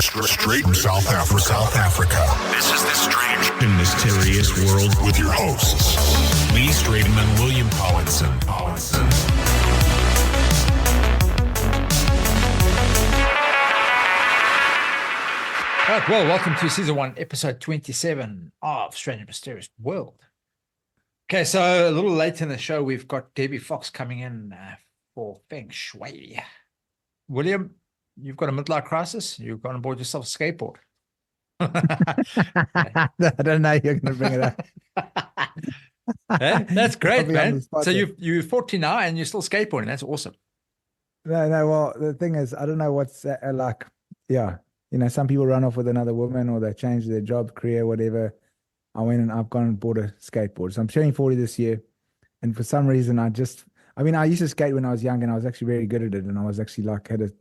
straight from South Africa. This is the strange and mysterious world with your hosts, Lee Stratum and William Collinson. Right, well, welcome to season 1, episode 27 of Strange and Mysterious World. Okay, so a little later in the show, we've got Debbiefox coming in for Feng Shui. William, you've got a midlife crisis. You've gone on board yourself a skateboard. I don't know you're going to bring it up. That's great, man. So you're 40 now and you're still skateboarding. That's awesome. No. Well, the thing is, I don't know what's like. Yeah, you know, some people run off with another woman or they change their job, career, whatever. I've gone and bought a skateboard. So I'm turning 40 this year, and for some reason, I used to skate when I was young, and I was actually very good at it. And I was actually had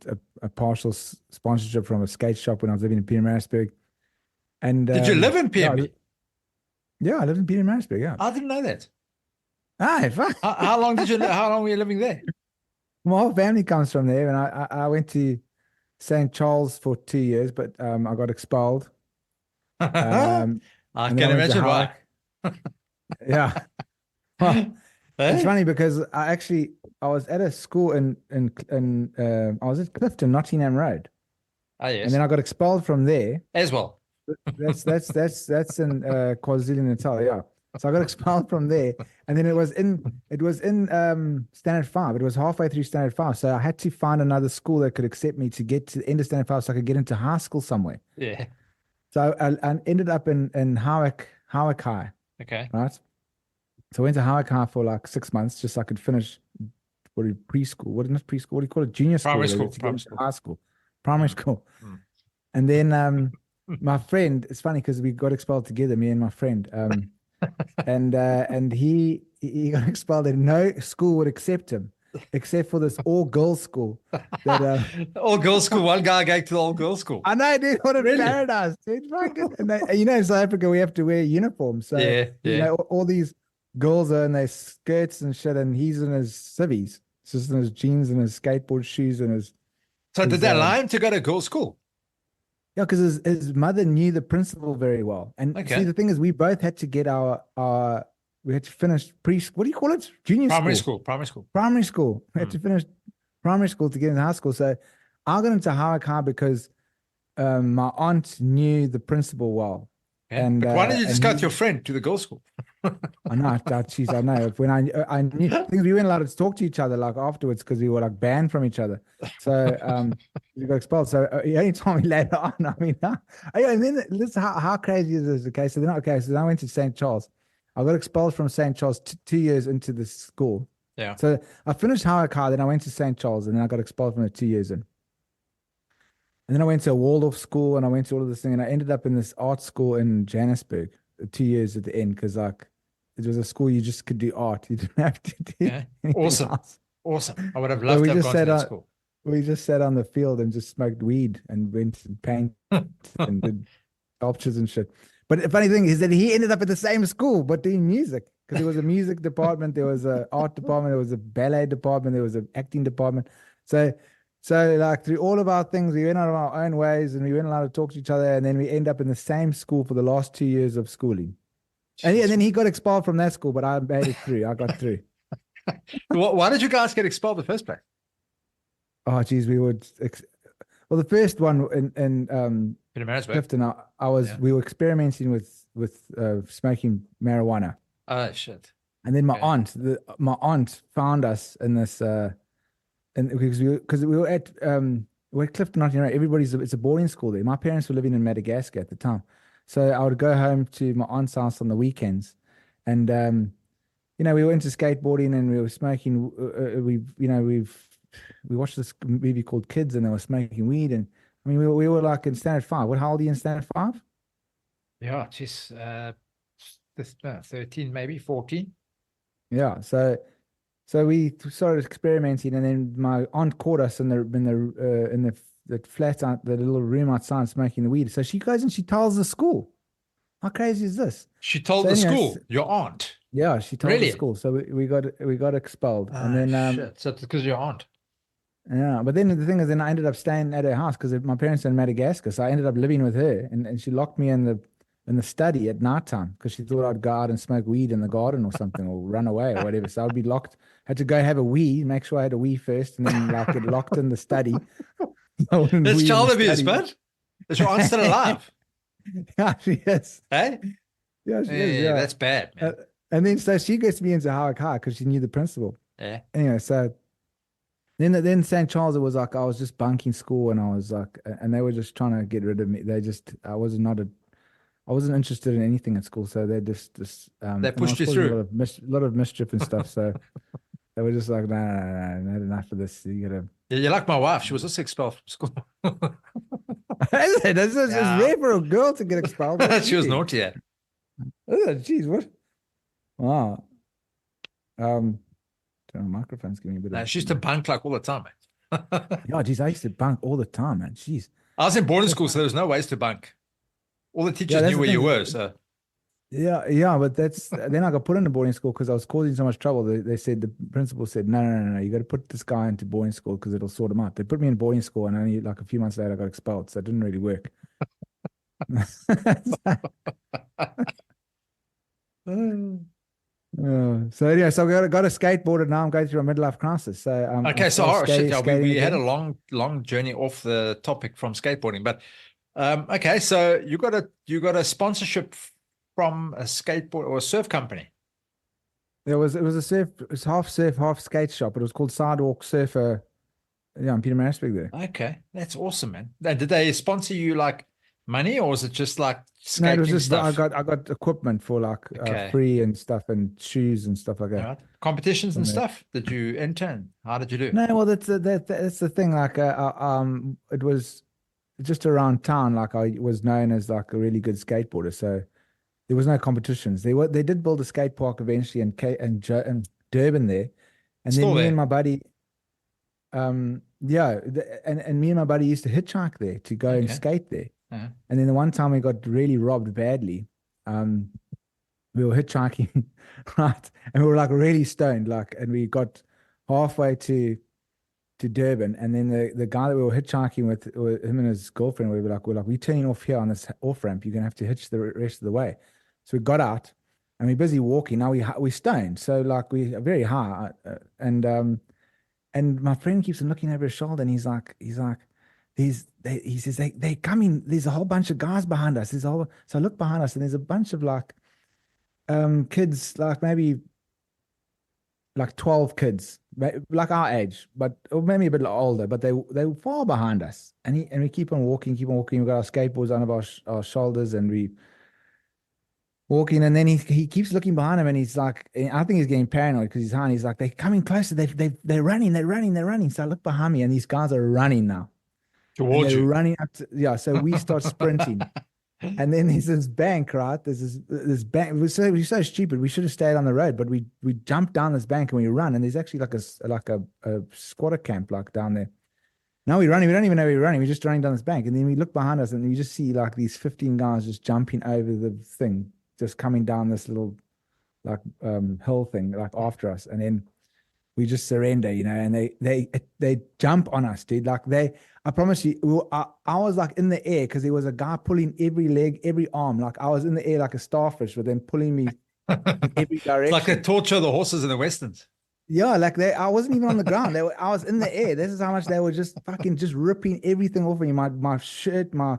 a partial sponsorship from a skate shop when I was living in Pietermaritzburg. And did you live in PMB? Yeah, I lived in Pietermaritzburg. Yeah, I didn't know that. Fuck. How long were you living there? My whole family comes from there, and I went to St. Charles for 2 years, but I got expelled. I can imagine why. Yeah. Well, it's funny because I was at a school in I was at Clifton, Nottingham Road. Oh, yes. And then I got expelled from there. As well. That's in KwaZulu-Natal, yeah. So I got expelled from there, and then it was in Standard 5. It was halfway through Standard 5, so I had to find another school that could accept me to get to the end of Standard 5, so I could get into high school somewhere. Yeah. So I ended up in Howick High. Okay. Right. So I went to Howick High for like 6 months, just so I could finish preschool. What is preschool? What do you call it? Junior school. Primary school. High school. Primary school. Mm. And then my friend, it's funny because we got expelled together, me and my friend. And he got expelled, and no school would accept him except for this all-girls school. All-girls school. One guy going to the all-girls school. I know, dude. What a paradise, dude. And you know, in South Africa, we have to wear uniforms. So, you know, all these girls are in their skirts and shit, and he's in his civvies. Just in his jeans and his skateboard shoes and his... So did they allow him to go to girls' school? Yeah, because his mother knew the principal very well. And see, the thing is, we both had to get we had to finish what do you call it? Primary school. We had to finish primary school to get into high school. So I got into Howick High because my aunt knew the principal well. Okay. And but why didn't you just go with your friend to the girls' school? I know. I know. When I knew things, we weren't allowed to talk to each other like afterwards because we were like banned from each other. So we got expelled. So the only time we later on, and then this how crazy is this? Okay, so then I went to St. Charles. I got expelled from St. Charles 2 years into the school. Yeah. So I finished Howick High, then I went to St. Charles, and then I got expelled from it 2 years in. And then I went to a Waldorf school, and I went to all of this thing, and I ended up in this art school in Johannesburg 2 years at the end because it was a school you just could do art. You didn't have to do Awesome. else. Awesome. I would have loved to have gone to that school. We just sat on the field and just smoked weed and went and painted and did sculptures and shit. But the funny thing is that he ended up at the same school, but doing music, because there was a music department, there was an art department, there was a ballet department, there was an acting department. So like through all of our things, we went out of our own ways and we weren't allowed to talk to each other. And then we end up in the same school for the last 2 years of schooling. And then he got expelled from that school, but I made it through. I got through. Why did you guys get expelled in the first place? Oh, geez, well, the first one in Clifton, we were experimenting with smoking marijuana. Oh shit! And then my aunt found us in this, and because we were at Clifton, Nottingham. It's a boarding school there. My parents were living in Madagascar at the time, so I would go home to my aunt's house on the weekends, and we went to skateboarding and we were smoking. We watched this movie called Kids, and they were smoking weed, and I mean, we were like in Standard 5. How old are you in Standard 5? Yeah, just 13, maybe 14. Yeah, so we started experimenting, and then my aunt caught us in the flat out, the little room outside, smoking the weed. So she goes and she tells the school. How crazy is this? She told the school, your aunt. Yeah, she told the school. So we got expelled, and then shit. So it's because of your aunt. Yeah, but then the thing is, then I ended up staying at her house because my parents are in Madagascar, so I ended up living with her, and she locked me in the study at nighttime because she thought I'd go out and smoke weed in the garden or something, or run away or whatever. So I'd be locked. Had to go have a wee, make sure I had a wee first, and then like get locked in the study. I wouldn't That's wee in child the abuse, study. bud. Is your aunt still alive? Yeah, she is. Hey? Yeah, she is. Yeah, That's bad, man. and then so she gets me into Howard High because she knew the principal. Yeah. Anyway, so then St. Charles, it was like I was just bunking school, and I was like, and they were just trying to get rid of me. I wasn't interested in anything at school, so they just They and I pushed was you causing through. a lot of mischief and stuff. So they were just like, no, not enough of this. You gotta. Yeah, you're like my wife. She was also expelled from school. That's just Yeah. rare for a girl to get expelled. She was naughty. Yeah. Jeez, what? Wow. The microphone's giving me a bit No, of. she used to bunk like all the time, man. Yeah, geez, I used to bunk all the time, man. Jeez. I was in boarding school, so there was no ways to bunk. All the teachers that's knew the where you thing. were. So Yeah, but that's then I got put into boarding school because I was causing so much trouble. They said the principal said, no, you got to put this guy into boarding school because it'll sort him out. They put me in boarding school, and only like a few months later I got expelled, so it didn't really work. So anyway, so I got a skateboard, now I'm going through a midlife crisis. So okay, I so started shit, yeah, skating we had a again. long journey off the topic from skateboarding, but okay, so you got a sponsorship from a skateboard or a surf company. It was a half surf, half skate shop. It was called Sidewalk Surfer. Yeah, in Pietermaritzburg there. Okay, that's awesome, man. Now, did they sponsor you like money, or was it just like No, it skating was just I stuff? got equipment for like Okay. free and stuff, and shoes and stuff like All that. right. Competitions and From there. stuff. Did you enter? How did you do? No, well, that's the thing. Like, it was just around town. Like, I was known as like a really good skateboarder, so there was no competitions. They did build a skate park eventually in Durban there, and Still then me there. and my buddy, yeah, and me and my buddy used to hitchhike there to go and Okay. skate there. Uh-huh. And then the one time we got really robbed badly. We were hitchhiking, right? And we were like really stoned, like, and we got halfway to Durban, and then the guy that we were hitchhiking with, him and his girlfriend, we were like, we're turning off here on this off ramp. You're gonna have to hitch the rest of the way. So we got out, and we're busy walking. Now we stoned, so like we are very high, and my friend keeps on looking over his shoulder, and he's like, he says they coming. There's a whole bunch of guys behind us. So I look behind us, and there's a bunch of like kids, like maybe like 12 kids, like our age, or maybe a bit older, but they were far behind us. And we keep on walking. We got our skateboards under our shoulders, and we walking, and then he keeps looking behind him, and he's like, I think he's getting paranoid because he's high, and he's like, they're coming closer. They're running. So I look behind me, and these guys are running now. Towards they're you. running up so we start sprinting. And then there's this bank, right? There's this bank. We're so stupid. We should have stayed on the road, but we jump down this bank and we run. And there's actually like a squatter camp like down there. Now we're running. We don't even know we're running. We're just running down this bank. And then we look behind us, and you just see like these 15 guys just jumping over the thing, just coming down this little like hill thing, like after us. And then we just surrender, and they jump on us, dude. Like I promise you, I was like in the air because there was a guy pulling every leg, every arm. Like I was in the air like a starfish with them pulling me in every direction. It's like they torture the horses in the Westerns. Yeah, like I wasn't even on the ground. I was in the air. This is how much they were just ripping everything off me. My shirt, my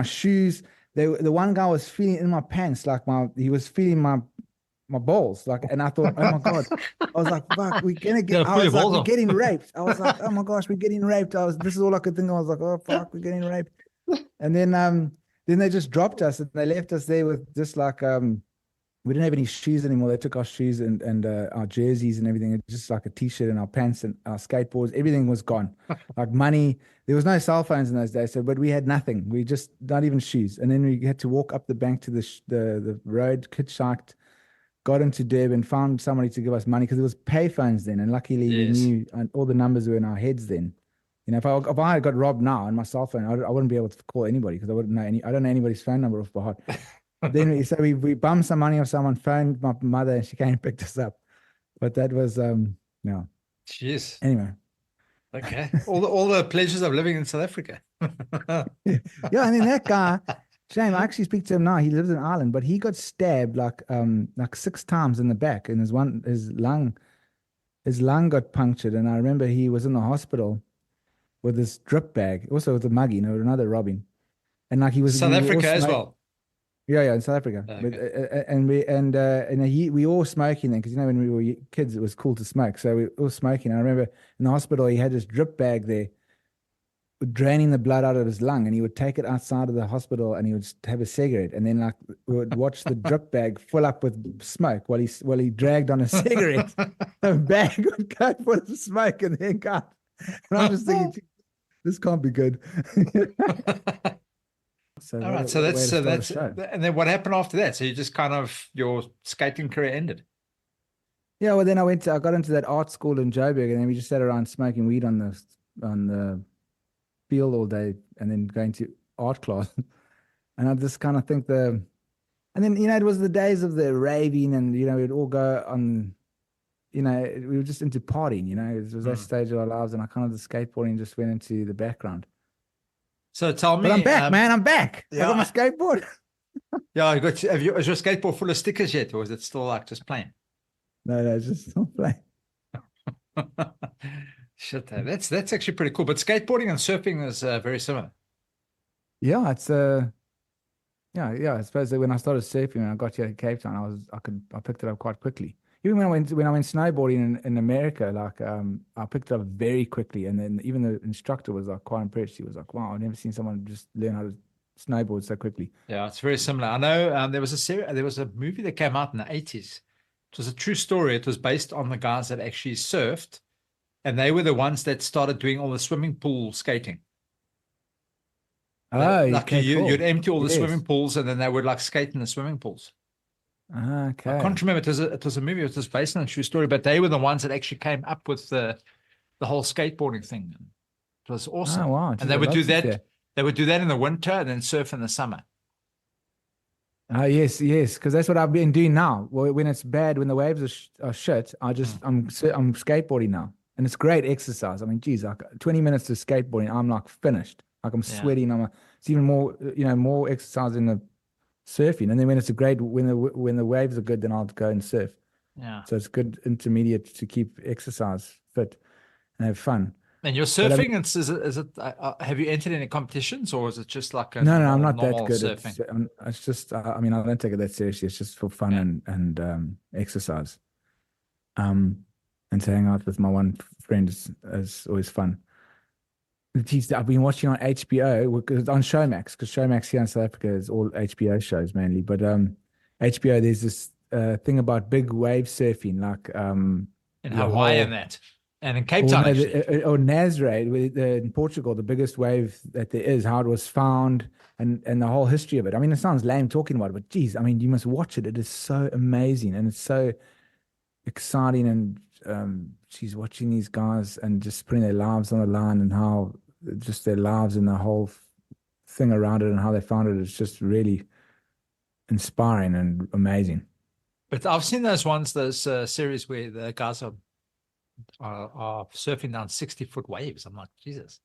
shoes. The one guy was feeling in my pants, like he was feeling my balls, like, and I thought, oh my god, I was like, fuck, we're gonna get. I was like, we're getting raped. I was like, oh my gosh, we're getting raped. This is all I could think. I was like, oh fuck, we're getting raped. And then they just dropped us, and they left us there with just like we didn't have any shoes anymore. They took our shoes and our jerseys and everything, just like a t-shirt and our pants and our skateboards. Everything was gone, like money. There was no cell phones in those days, but we had nothing. We just not even shoes. And then we had to walk up the bank to the road, hitchhiked. Got into Durban, found somebody to give us money because it was payphones then, and luckily we knew all the numbers were in our heads then. If I had got robbed now on my cell phone, I wouldn't be able to call anybody because I wouldn't know I don't know anybody's phone number off by heart. Then we bummed some money off someone, phoned my mother, and she came and picked us up. But that was no. Jeez. Anyway, Okay. All the pleasures of living in South Africa. Yeah, and then that guy, shame, I actually speak to him now. He lives in Ireland, but he got stabbed like 6 times in the back, and his lung got punctured. And I remember he was in the hospital with this drip bag, also with a muggy, another robbing. And like South we were all Africa as smoking. well. Yeah, in South Africa. But Okay. we all smoking then, because when we were kids it was cool to smoke. So we all smoking. I remember in the hospital he had this drip bag there, draining the blood out of his lung, and he would take it outside of the hospital and he would have a cigarette, and then like we would watch the drip bag fill up with smoke while he dragged on a cigarette. The bag would go full of smoke and then got. And I'm just thinking, "Gee, this can't be good." So All right. So what a way to that's start a show. and then what happened after that? So you just kind of your skating career ended. Yeah, well then I got into that art school in Joburg, and then we just sat around smoking weed on the field all day, and then going to art class. And I just kind of think and then it was the days of the raving, and we'd all go on, we were just into partying, it was that stage of our lives, and I kind of the skateboarding just went into the background. So tell me, But I'm back, man. I'm back. I yeah. got my skateboard. Yeah, is your skateboard full of stickers yet, or is it still like just plain? No, it's just not playing. Shit, that's actually pretty cool. But skateboarding and surfing is very similar. Yeah, it's yeah. I suppose that when I started surfing and I got here to Cape Town, I picked it up quite quickly. Even when I went snowboarding in America, like I picked it up very quickly, and then even the instructor was like quite impressed. He was like, "Wow, I've never seen someone just learn how to snowboard so quickly." Yeah, it's very similar. I know there was a movie that came out in the 80s. It was a true story. It was based on the guys that actually surfed, and they were the ones that started doing all the swimming pool skating. Oh, Like okay, cool. you'd empty all the Yes. swimming pools, and then they would like skate in the swimming pools. I Okay. can't remember. It was a movie. It was based on a true story, but they were the ones that actually came up with the whole skateboarding thing. It was awesome. Oh, wow. And Geez, they I'd would love do to see that. that. They would do that in the winter and then surf in the summer. Oh, yes, because that's what I've been doing now. Well, when it's bad, when the waves are shit, I'm skateboarding now, and it's great exercise. I mean, geez, like 20 minutes of skateboarding, I'm like finished. Like I'm sweating. It's even more, more exercise in the surfing. And then when when the waves are good, then I'll go and surf. Yeah. So it's good intermediate to keep exercise fit and have fun. And you're surfing, is it have you entered any competitions, or is it just like a No, I'm not that normal good surfing? it's just, I mean, I don't take it that seriously. It's just for fun and exercise. And to hang out with my one friend is always fun. Geez, I've been watching on HBO, because on Showmax, because Showmax here in South Africa is all HBO shows mainly. But HBO, there's this thing about big wave surfing, like In Hawaii and that. And in Cape or Town, no, actually. or Nazaré in Portugal, the biggest wave that there is, how it was found, and the whole history of it. I mean, it sounds lame talking about it, but geez, I mean, you must watch it. It is so amazing, and it's so exciting. And she's watching these guys and just putting their lives on the line, and how just their lives and the whole thing around it and how they found it. It's just really inspiring and amazing. But I've seen those series where the guys are surfing down 60-foot waves. I'm like, Jesus.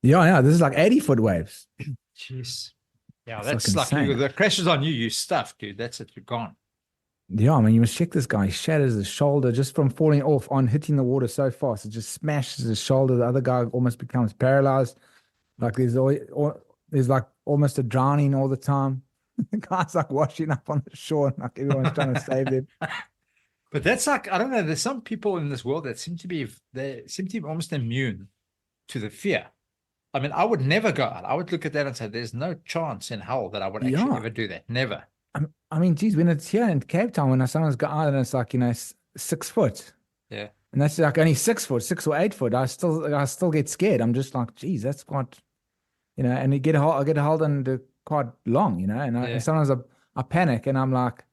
Yeah, this is like 80-foot waves. Jeez. Yeah, It's that's like like insane. the crashes on you, you stuffed, dude. That's it, you're gone. Yeah, I mean, you must check this guy. He shatters his shoulder just from falling off on hitting the water so fast. It just smashes his shoulder. The other guy almost becomes paralyzed. Like there's like almost a drowning all the time. The guy's like washing up on the shore, and like everyone's trying to save him. But that's like, I don't know, there's some people in this world that seem to be almost immune to the fear. I mean, I would never go out. I would look at that and say, there's no chance in hell that I would actually ever do that. Never. I mean, geez, when it's here in Cape Town, when someone's got out and it's like, 6 foot. Yeah. And that's like only 6 foot, 6 or 8 foot. I still get scared. I'm just like, geez, that's quite, and I get hold on quite long, and sometimes I panic, and I'm like,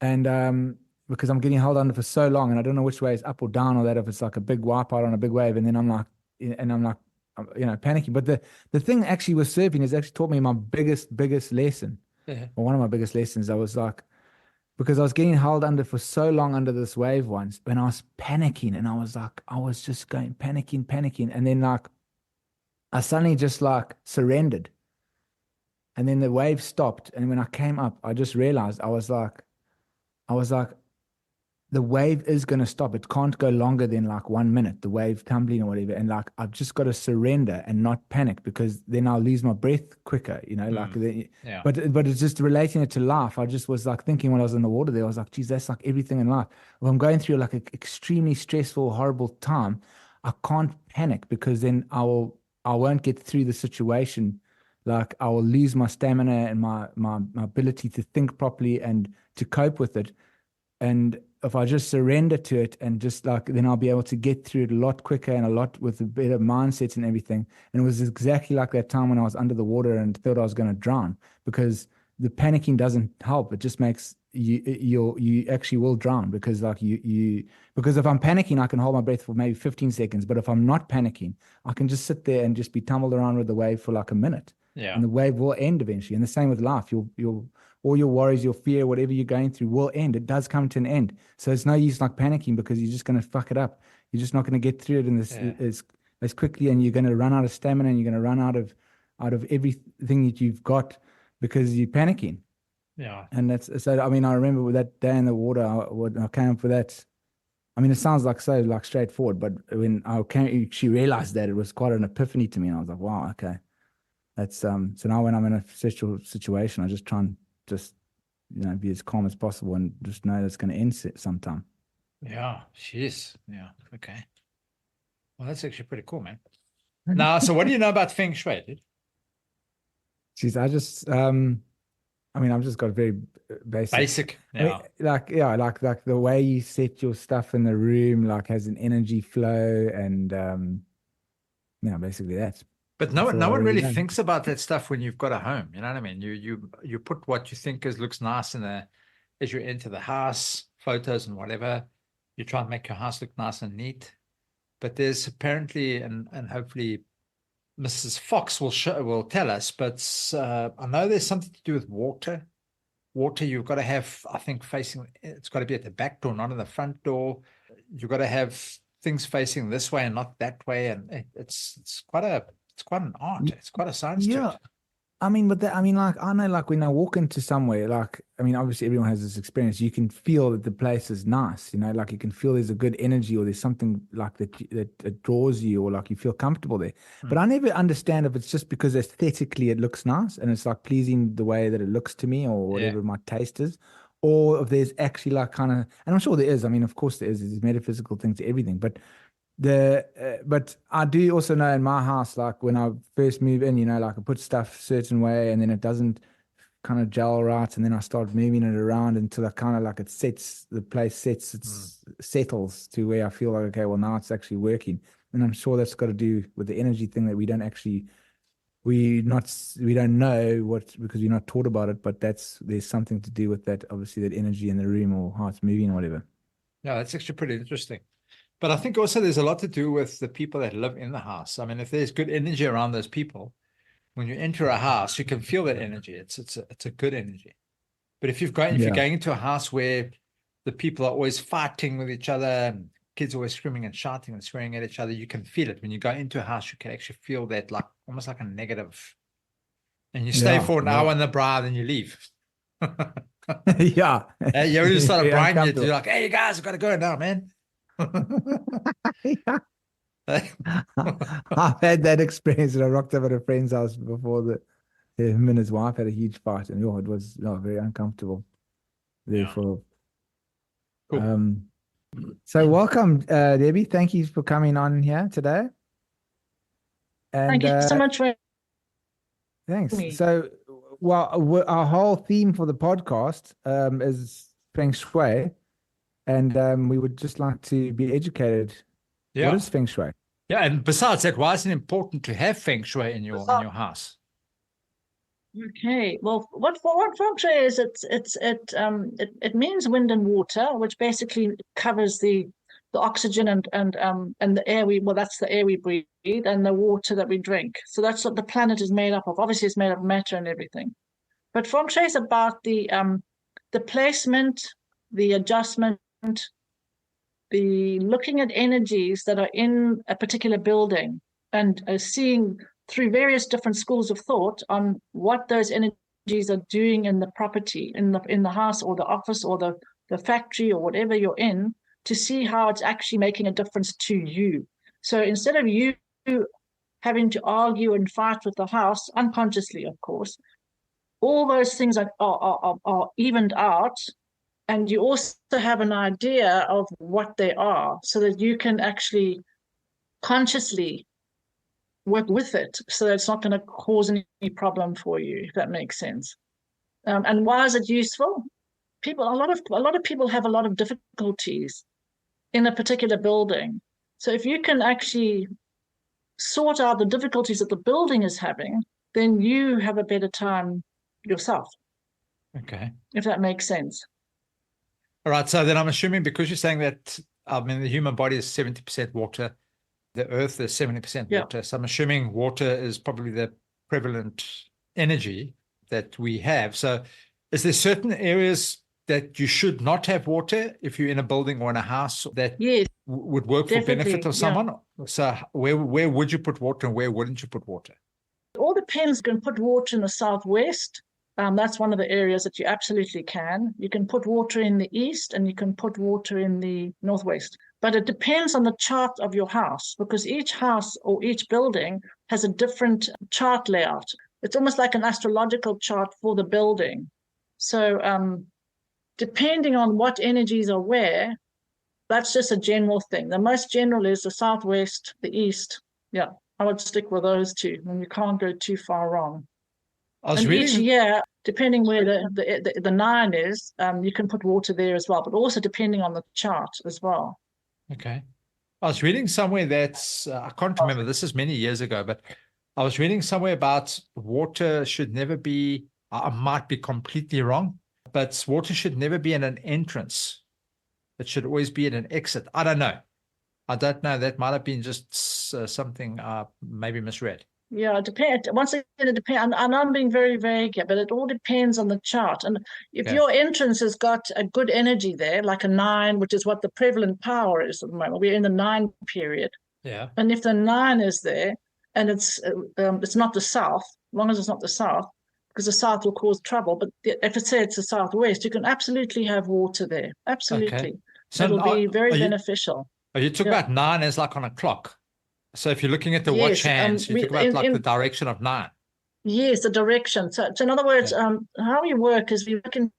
and because I'm getting held under for so long, and I don't know which way is up or down, or that if it's like a big wipeout on a big wave, and then I'm like, panicking. But the thing actually with surfing has actually taught me my biggest lesson. Yeah. Or one of my biggest lessons. I was like, because I was getting held under for so long under this wave once, and I was panicking, and I was just going panicking. And then like, I suddenly just like surrendered. And then the wave stopped. And when I came up, I just realized I was like, the wave is going to stop. It can't go longer than like 1 minute, the wave tumbling or whatever. And like, I've just got to surrender and not panic, because then I'll lose my breath quicker, Yeah. but it's just relating it to life. I just was like thinking when I was in the water there, I was like, geez, that's like everything in life. If I'm going through like an extremely stressful, horrible time, I can't panic, because then I won't get through the situation. Like, I will lose my stamina and my ability to think properly and to cope with it. And if I just surrender to it and just like, then I'll be able to get through it a lot quicker and a lot with a better mindset and everything. And it was exactly like that time when I was under the water and thought I was going to drown, because the panicking doesn't help. It just makes you actually will drown, because like because if I'm panicking, I can hold my breath for maybe 15 seconds. But if I'm not panicking, I can just sit there and just be tumbled around with the wave for like a minute. Yeah. And the wave will end eventually. And the same with life. You'll all your worries, your fear, whatever you're going through will end. It does come to an end. So it's no use like panicking, because you're just going to fuck it up. You're just not going to get through it in this as quickly, and you're going to run out of stamina, and you're going to run out of everything that you've got because you're panicking. Yeah. And that's so. I mean, I remember with that day in the water, I came up with that. I mean, it sounds like so like straightforward, but when she realized that, it was quite an epiphany to me, and I was like, wow, okay, that's So now when I'm in a sexual situation, I just try and just be as calm as possible, and just know that's going to end sometime. Yeah. Jeez. Yeah. Okay. Well, that's actually pretty cool, man. Now, so what do you know about Feng Shui, dude? Geez, I just I mean, I've just got very basic. Yeah. I mean, like the way you set your stuff in the room, like has an energy flow, and basically that's. But no one really thinks about that stuff when you've got a home. You know what I mean? You put what you think looks nice as you enter the house, photos and whatever. You try and make your house look nice and neat. But there's apparently, and hopefully Mrs. Fox will tell us, but I know there's something to do with water. Water you've got to have, I think, it's got to be at the back door, not in the front door. You've got to have things facing this way and not that way. And it's quite an art. It's quite a science to it. I mean, but like, I know, like when I walk into somewhere, like, I mean, obviously everyone has this experience. You can feel that the place is nice, like you can feel there's a good energy, or there's something like that draws you, or like you feel comfortable there. But I never understand if it's just because aesthetically it looks nice and it's like pleasing the way that it looks to me, or whatever my taste is, or if there's actually like kind of, and I'm sure there is. I mean, of course there is. There's metaphysical things to everything, but but I do also know in my house, like when I first move in, like I put stuff a certain way, and then it doesn't kind of gel right, and then I start moving it around until I kind of like the place settles to where I feel like, okay, well now it's actually working. And I'm sure that's got to do with the energy thing that we don't know what, because we're not taught about it, but there's something to do with that, obviously, that energy in the room, or how it's moving or whatever. Yeah, that's actually pretty interesting. But I think also there's a lot to do with the people that live in the house. I mean, if there's good energy around those people, when you enter a house, you can feel that energy. It's a good energy. But if you're going into a house where the people are always fighting with each other, and kids always screaming and shouting and swearing at each other, you can feel it. When you go into a house, you can actually feel that, like almost like a negative. And you stay for an hour in the bra, then you leave. Yeah. You already start brain, you're like, hey, you guys, I've got to go now, man. I've had that experience. I rocked up at a friend's house before him and his wife had a huge fight, and it was very uncomfortable. Therefore, cool. So welcome, Debbie. Thank you for coming on here today. And thank you so much for. Thanks. So, well, our whole theme for the podcast is Feng Shui. And we would just like to be educated. Yeah. What is Feng Shui? Yeah, and besides that, why is it important to have Feng Shui in your house? Okay, well, what Feng Shui is, it means wind and water, which basically covers the oxygen and the air that's the air we breathe, and the water that we drink. So that's what the planet is made up of. Obviously, it's made of matter and everything. But Feng Shui is about the the placement, the adjustment, the looking at energies that are in a particular building and seeing through various different schools of thought on what those energies are doing in the property, in the house or the office or the factory or whatever you're in, to see how it's actually making a difference to you. So instead of you having to argue and fight with the house, unconsciously, of course, all those things are evened out, and you also have an idea of what they are so that you can actually consciously work with it so that it's not going to cause any problem for you, if that makes sense. And why is it useful? A lot of people have a lot of difficulties in a particular building. So if you can actually sort out the difficulties that the building is having, then you have a better time yourself. Okay. If that makes sense. All right. So then I'm assuming, because you're saying that, I mean, the human body is 70% water, the earth is 70% water. So I'm assuming water is probably the prevalent energy that we have. So is there certain areas that you should not have water if you're in a building or in a house that would work for benefit of someone? So where would you put water and where wouldn't you put water? It all depends. You can put water in the southwest. That's one of the areas that you absolutely can. You can put water in the east and you can put water in the northwest. But it depends on the chart of your house, because each house or each building has a different chart layout. It's almost like an astrological chart for the building. So depending on what energies are where, that's just a general thing. The most general is the southwest, the east. Yeah, I would stick with those two, and you can't go too far wrong. And each year, depending where the 9 is, you can put water there as well, but also depending on the chart as well. Okay. I was reading somewhere that's, I can't remember, this is many years ago, but I was reading somewhere about water should never be, I might be completely wrong, but water should never be in an entrance. It should always be in an exit. I don't know. That might have been just something maybe misread. Yeah, it depends. Once again, it depends. And I'm being very vague here, but it all depends on the chart. And if your entrance has got a good energy there, like a 9, which is what the prevalent power is at the moment, we're in the 9 period. Yeah. And if the 9 is there, and it's not the south, as long as it's not the south, because the south will cause trouble. But if it's the southwest, you can absolutely have water there. Absolutely. Okay. So it'll be very beneficial. You talk about 9 as like on a clock. So if you're looking at the watch hands, you talk about like the direction of 9. Yes, the direction. So in other words, how we work is we work in,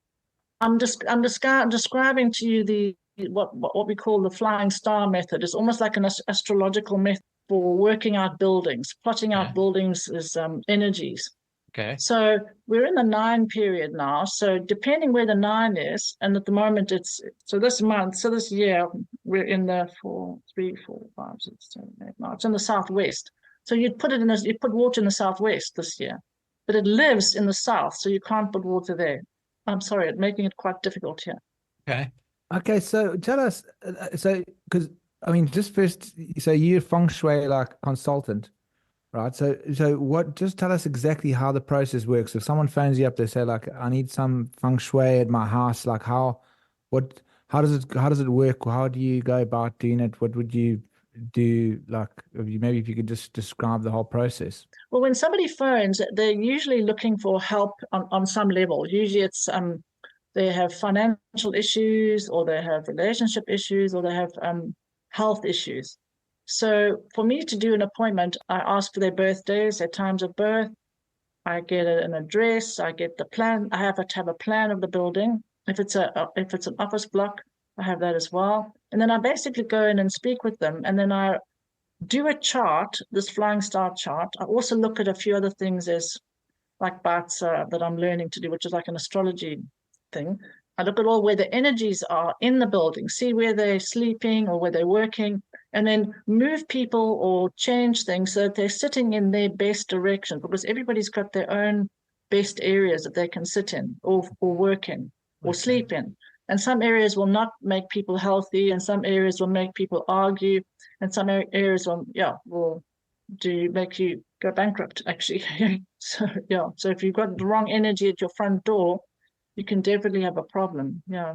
I'm describing to you what we call the flying star method. It's almost like an astrological method for working out buildings, plotting out buildings as energies. Okay. So we're in the 9 period now. So depending where the 9 is, and at the moment this year, we're in the 4, 3, 4, 5, 6, 7, 8, 9. It's in the southwest. So you'd put water in the southwest this year, but it lives in the south, so you can't put water there. I'm sorry, it's making it quite difficult here. Okay. Okay, so tell us, because I mean, just first, so you're Feng Shui like consultant. Right. So just tell us exactly how the process works. If someone phones you up, they say like, I need some Feng Shui at my house. Like how does it work? How do you go about doing it? What would you do? Like maybe if you could just describe the whole process. Well, when somebody phones, they're usually looking for help on some level. Usually it's they have financial issues, or they have relationship issues, or they have health issues. So for me to do an appointment, I ask for their birthdays, their times of birth. I get an address. I get the plan. I have to have a plan of the building. If it's an office block, I have that as well. And then I basically go in and speak with them. And then I do a chart, this flying star chart. I also look at a few other things as like parts that I'm learning to do, which is like an astrology thing. I look at all where the energies are in the building, see where they're sleeping or where they're working, and then move people or change things so that they're sitting in their best direction, because everybody's got their own best areas that they can sit in or work in or sleep in. And some areas will not make people healthy, and some areas will make people argue, and some areas will make you go bankrupt, actually. So if you've got the wrong energy at your front door, you can definitely have a problem. Yeah.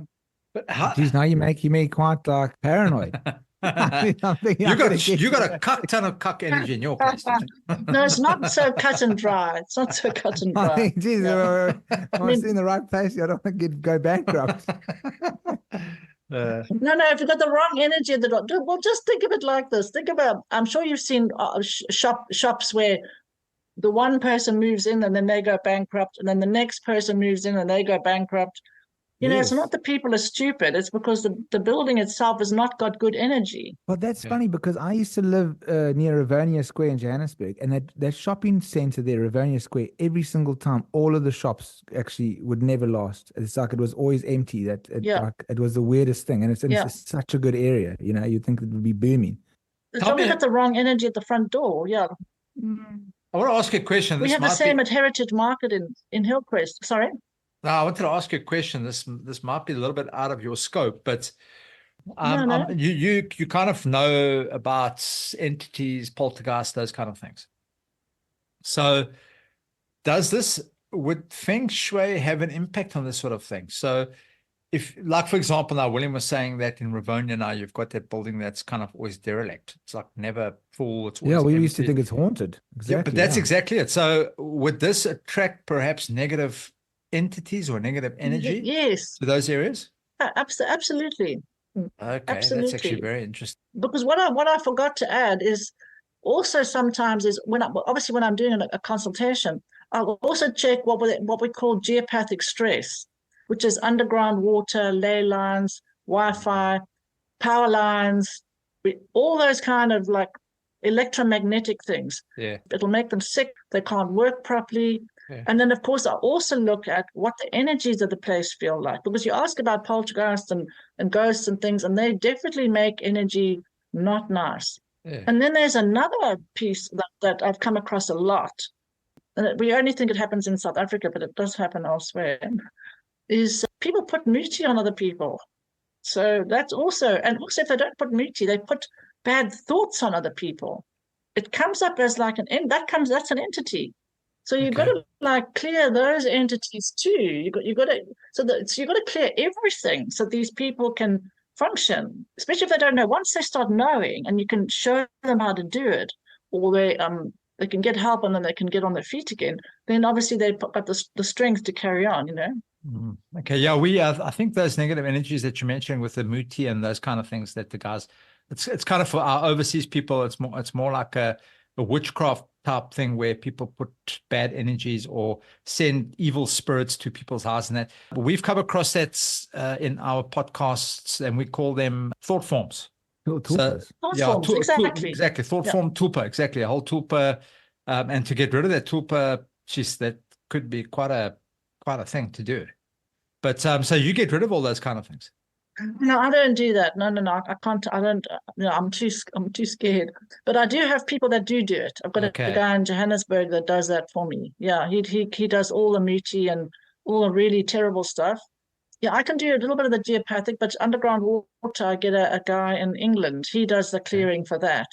But how, Geez, now you make me quite like paranoid. I'm thinking you I'm gonna got get you got a cuck ton of cuck energy in your place. don't you? No, it's not so cut and dry. It's not so cut and I dry. think, geez, Yeah. am I in the right place? I don't want to go bankrupt. Uh, No, if you've got the wrong energy at the door, well, just think of it like this. Think about, I'm sure you've seen shops where the one person moves in and then they go bankrupt, and then the next person moves in and they go bankrupt. It's Yes. not that people are stupid. It's because the building itself has not got good energy. Well, that's Yeah. funny because I used to live near Rivonia Square in Johannesburg, and that shopping center there, Rivonia Square, every single time, all of the shops actually would never last. It's like it was always empty. Yeah. It was the weirdest thing, and it's in Yeah. such a good area. You'd think it would be booming. It's Tell probably me- got the wrong energy at the front door. Yeah. I want to ask you a question. We This have the might same be, at Heritage Market in Hillcrest. Sorry. no, I wanted to ask you a question. This might be a little bit out of your scope, but No. you kind of know about entities, poltergeist, those kind of things. So would Feng Shui have an impact on this sort of thing? So if, like, for example, now William was saying that in Rivonia now you've got that building that's kind of always derelict. It's like never full. It's always Yeah, we used to empty. think it's haunted. Exactly. Yeah, but that's exactly it. So would this attract perhaps negative entities or negative energy Yes. to those areas? Absolutely. Okay, that's actually Absolutely. very interesting. Because what I forgot to add is also sometimes is when I'm doing a consultation, I'll also check what we call geopathic stress, which is underground water, ley lines, Wi-Fi, power lines, all those kind of like electromagnetic things. Yeah. It'll make them sick. They can't work properly. Yeah. And then, of course, I also look at what the energies of the place feel like, because you ask about poltergeists and ghosts and things, and they definitely make energy not nice. Yeah. And then there's another piece that I've come across a lot, and we only think it happens in South Africa, but it does happen elsewhere, is people put muti on other people. So that's also, and also if they don't put muti, they put bad thoughts on other people. It comes up as like that's an entity. So you've got to like clear those entities too. You got to clear everything so these people can function, especially if they don't know. Once they start knowing, and you can show them how to do it, or they can get help and then they can get on their feet again. Then obviously they've got the strength to carry on. Okay, yeah, I think those negative energies that you're mentioning with the muti and those kind of things that the guys, it's kind of for our overseas people. It's more like a witchcraft type thing where people put bad energies or send evil spirits to people's house, and that we've come across that in our podcasts, and we call them thought forms. Tulpas. Forms, exactly. Exactly. Thought form tulpa, exactly. A whole tulpa. And to get rid of that tulpa, that could be quite a thing to do. But so you get rid of all those kind of things. No, I don't do that. No, I can't. I don't. I'm too scared. But I do have people that do it. I've got a guy in Johannesburg that does that for me. Yeah, he does all the muti and all the really terrible stuff. Yeah, I can do a little bit of the geopathic, but underground water, I get a guy in England. He does the clearing for that.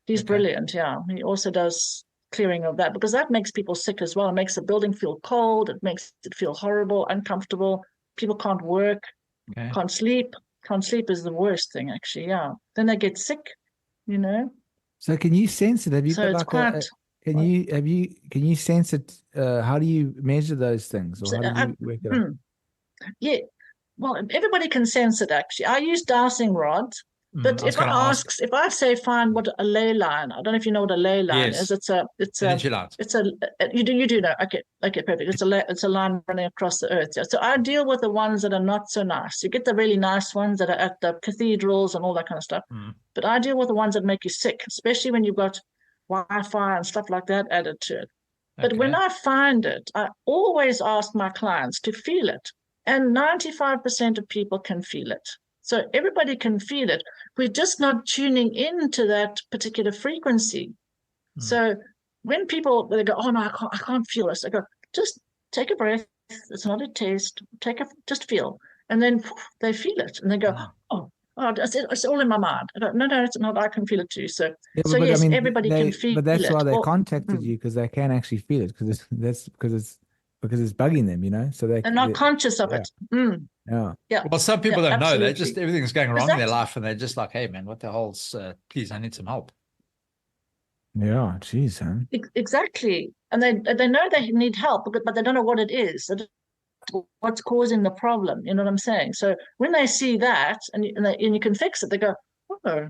He's brilliant. Yeah, he also does clearing of that, because that makes people sick as well. It makes the building feel cold. It makes it feel horrible, uncomfortable. People can't work. Can't sleep. Can't sleep is the worst thing, actually. Yeah. Then they get sick, So can you sense it? Have you So got it's like can you sense it? How do you measure those things, or how do you work it out? Yeah. Well, everybody can sense it, actually. I use dowsing rods. But if I say find what a ley line, I don't know if you know what a ley line is. It's energy lines. You do know. Okay, perfect. It's a line running across the earth. Yeah. So I deal with the ones that are not so nice. You get the really nice ones that are at the cathedrals and all that kind of stuff. But I deal with the ones that make you sick, especially when you've got Wi-Fi and stuff like that added to it. But when I find it, I always ask my clients to feel it, and 95% of people can feel it. So everybody can feel it. We're just not tuning into that particular frequency. So when they go, oh no, I can't feel this. I go, just take a breath. It's not a test. Just feel. And then they feel it. And they go, oh, it's all in my mind. I go, no, it's not. I can feel it too. So yes, I mean, everybody can feel it. But that's why they contacted you, because they can actually feel it, because it's because it's bugging them, you know. So They're not conscious of it. Yeah. Yeah. Well, some people don't know. They absolutely. just, everything's going wrong in their Exactly. life and they're just like, hey, man, what the hell's, please, I need some help. Yeah. Jeez, huh? Exactly. And they know they need help, but they don't know what it is. What's causing the problem. You know what I'm saying? So when they see that and you can fix it, they go, oh,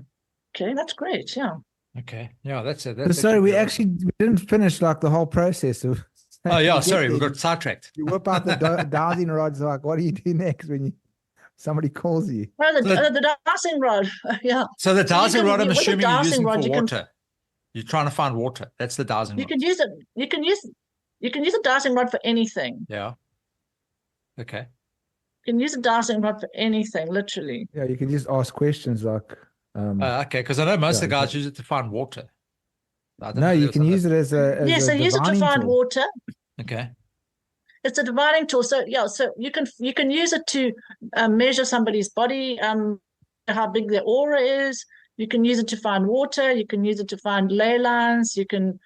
okay, that's great. Yeah. Okay. Yeah, that's it. But sorry, we didn't finish like the whole process of. Oh, yeah. You get Sorry. We there, got sidetracked. You whip out the dowsing rods. Like, what do you do next when somebody calls you? Oh, the dowsing rod. Yeah. So the dowsing rod, I'm with the assuming you're using dowsing rod, for you can- water. You're trying to find water. That's the dowsing You rod. can use it. You can use a dowsing rod for anything. Yeah. Okay. You can use a dowsing rod for anything, literally. Yeah, you can just ask questions like. Okay. Because I know most of the yeah, guys use it to find water. No, you can use it as a Yes, they use it to divining find tool. water. Okay. It's a dividing tool. So yeah, so you can use it to measure somebody's body, how big their aura is. You can use it to find water. You can use it to find ley lines. You can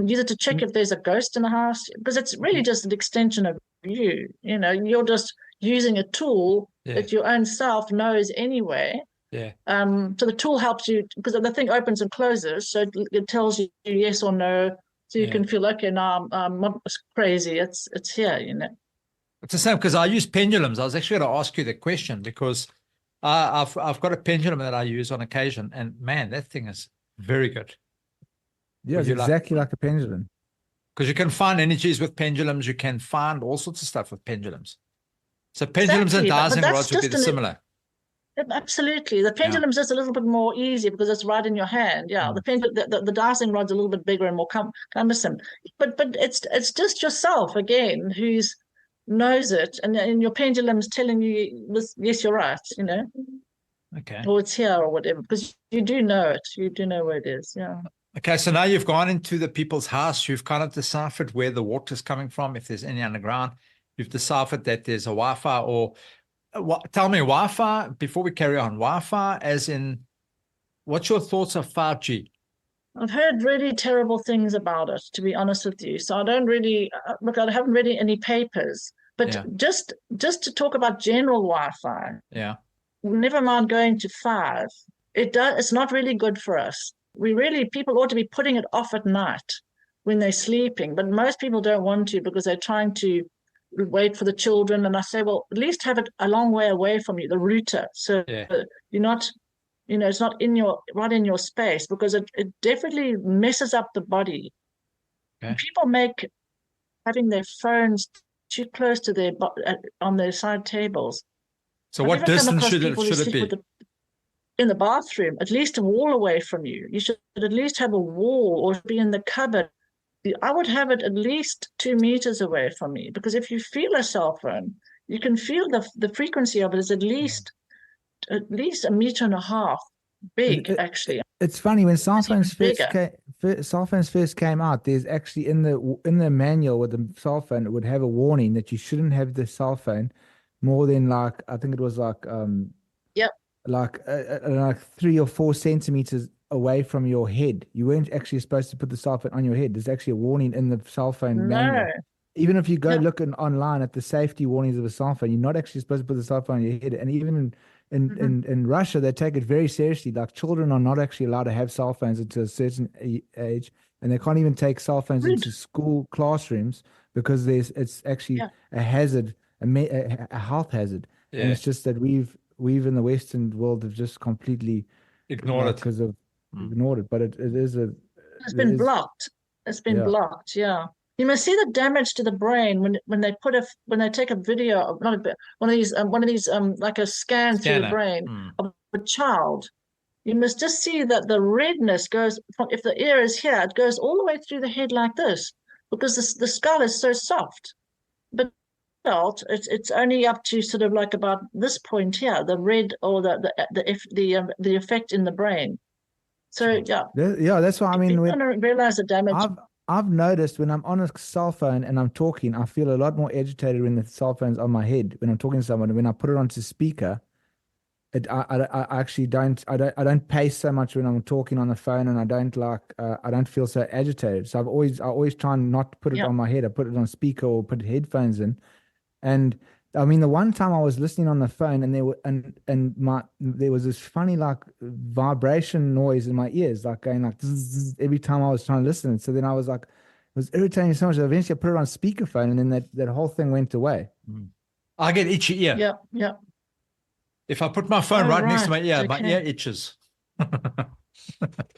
use it to check if there's a ghost in the house, because it's really just an extension of you. You know, you're just using a tool that your own self knows anyway. Yeah. So the tool helps you because the thing opens and closes, so it tells you yes or no. So you can feel, okay, now I'm not crazy. It's here, you know. It's the same because I use pendulums. I was actually going to ask you the question because I've got a pendulum that I use on occasion, and man, that thing is very good. Yeah, it's exactly like a pendulum. Because you can find energies with pendulums. You can find all sorts of stuff with pendulums. So pendulums and dowsing rods would be similar. Absolutely. The pendulum's just a little bit more easy because it's right in your hand. Yeah. The dowsing rod's a little bit bigger and more cumbersome. But it's just yourself again who's knows it, and your pendulum's telling you yes, you're right, you know. Okay. Or it's here or whatever, because you do know it. You do know where it is. Yeah. Okay, so now you've gone into the people's house. You've kind of deciphered where the water's coming from, if there's any underground. You've deciphered that there's a Wi-Fi or tell me Wi-Fi before we carry on. Wi-Fi as in, what's your thoughts of 5G? I've heard really terrible things about it, to be honest with you. So I don't really look. I haven't read any papers, but just to talk about general Wi-Fi. Yeah. Never mind going to 5. It's not really good for us. People ought to be putting it off at night when they're sleeping, but most people don't want to because they're trying to wait for the children. And I say, well, at least have it a long way away from you, the router. So you're not, it's not right in your space, because it definitely messes up the body. Okay. People make having their phones too close to their on their side tables. So what distance should it be? In the bathroom, at least a wall away from you. You should at least have a wall or be in the cupboard. I would have it at least 2 meters away from me, because if you feel a cell phone, you can feel the frequency of it is at least 1.5 meters big, actually. It's funny when cell phones first came out. There's actually in the manual with the cell phone, it would have a warning that you shouldn't have the cell phone more than I think it was like 3 or 4 centimeters away from your head. You weren't actually supposed to put the cell phone on your head. There's actually a warning in the cell phone manual. Even if you go looking online at the safety warnings of a cell phone, you're not actually supposed to put the cell phone on your head. And even in Russia, they take it very seriously. Like, children are not actually allowed to have cell phones until a certain age, and they can't even take cell phones into school classrooms because it's actually a hazard, a health hazard. And it's just that we've in the Western world have just completely ignored it because of ignored it. But it's been blocked. It's been blocked. Yeah. You must see the damage to the brain when they take a video of one of these like a scan through the brain of a child. You must just see that the redness goes from, if the ear is here, it goes all the way through the head like this, because the skull is so soft. But it's only up to sort of like about this point here, the red or the effect in the brain. So that's why I mean, when you realize the damage. I've noticed when I'm on a cell phone and I'm talking, I feel a lot more agitated when the cell phone's on my head when I'm talking to someone. When I put it onto speaker, I actually don't pace so much when I'm talking on the phone, and I don't feel so agitated. So I always try and not put it on my head. I put it on speaker or put headphones in. And I mean, the one time I was listening on the phone, and there was this funny like vibration noise in my ears, like going like zzz, every time I was trying to listen. So then I was like, it was irritating so much that eventually I put it on speakerphone, and then that whole thing went away. I get itchy ear. Yeah. If I put my phone next to my ear, my ear itches.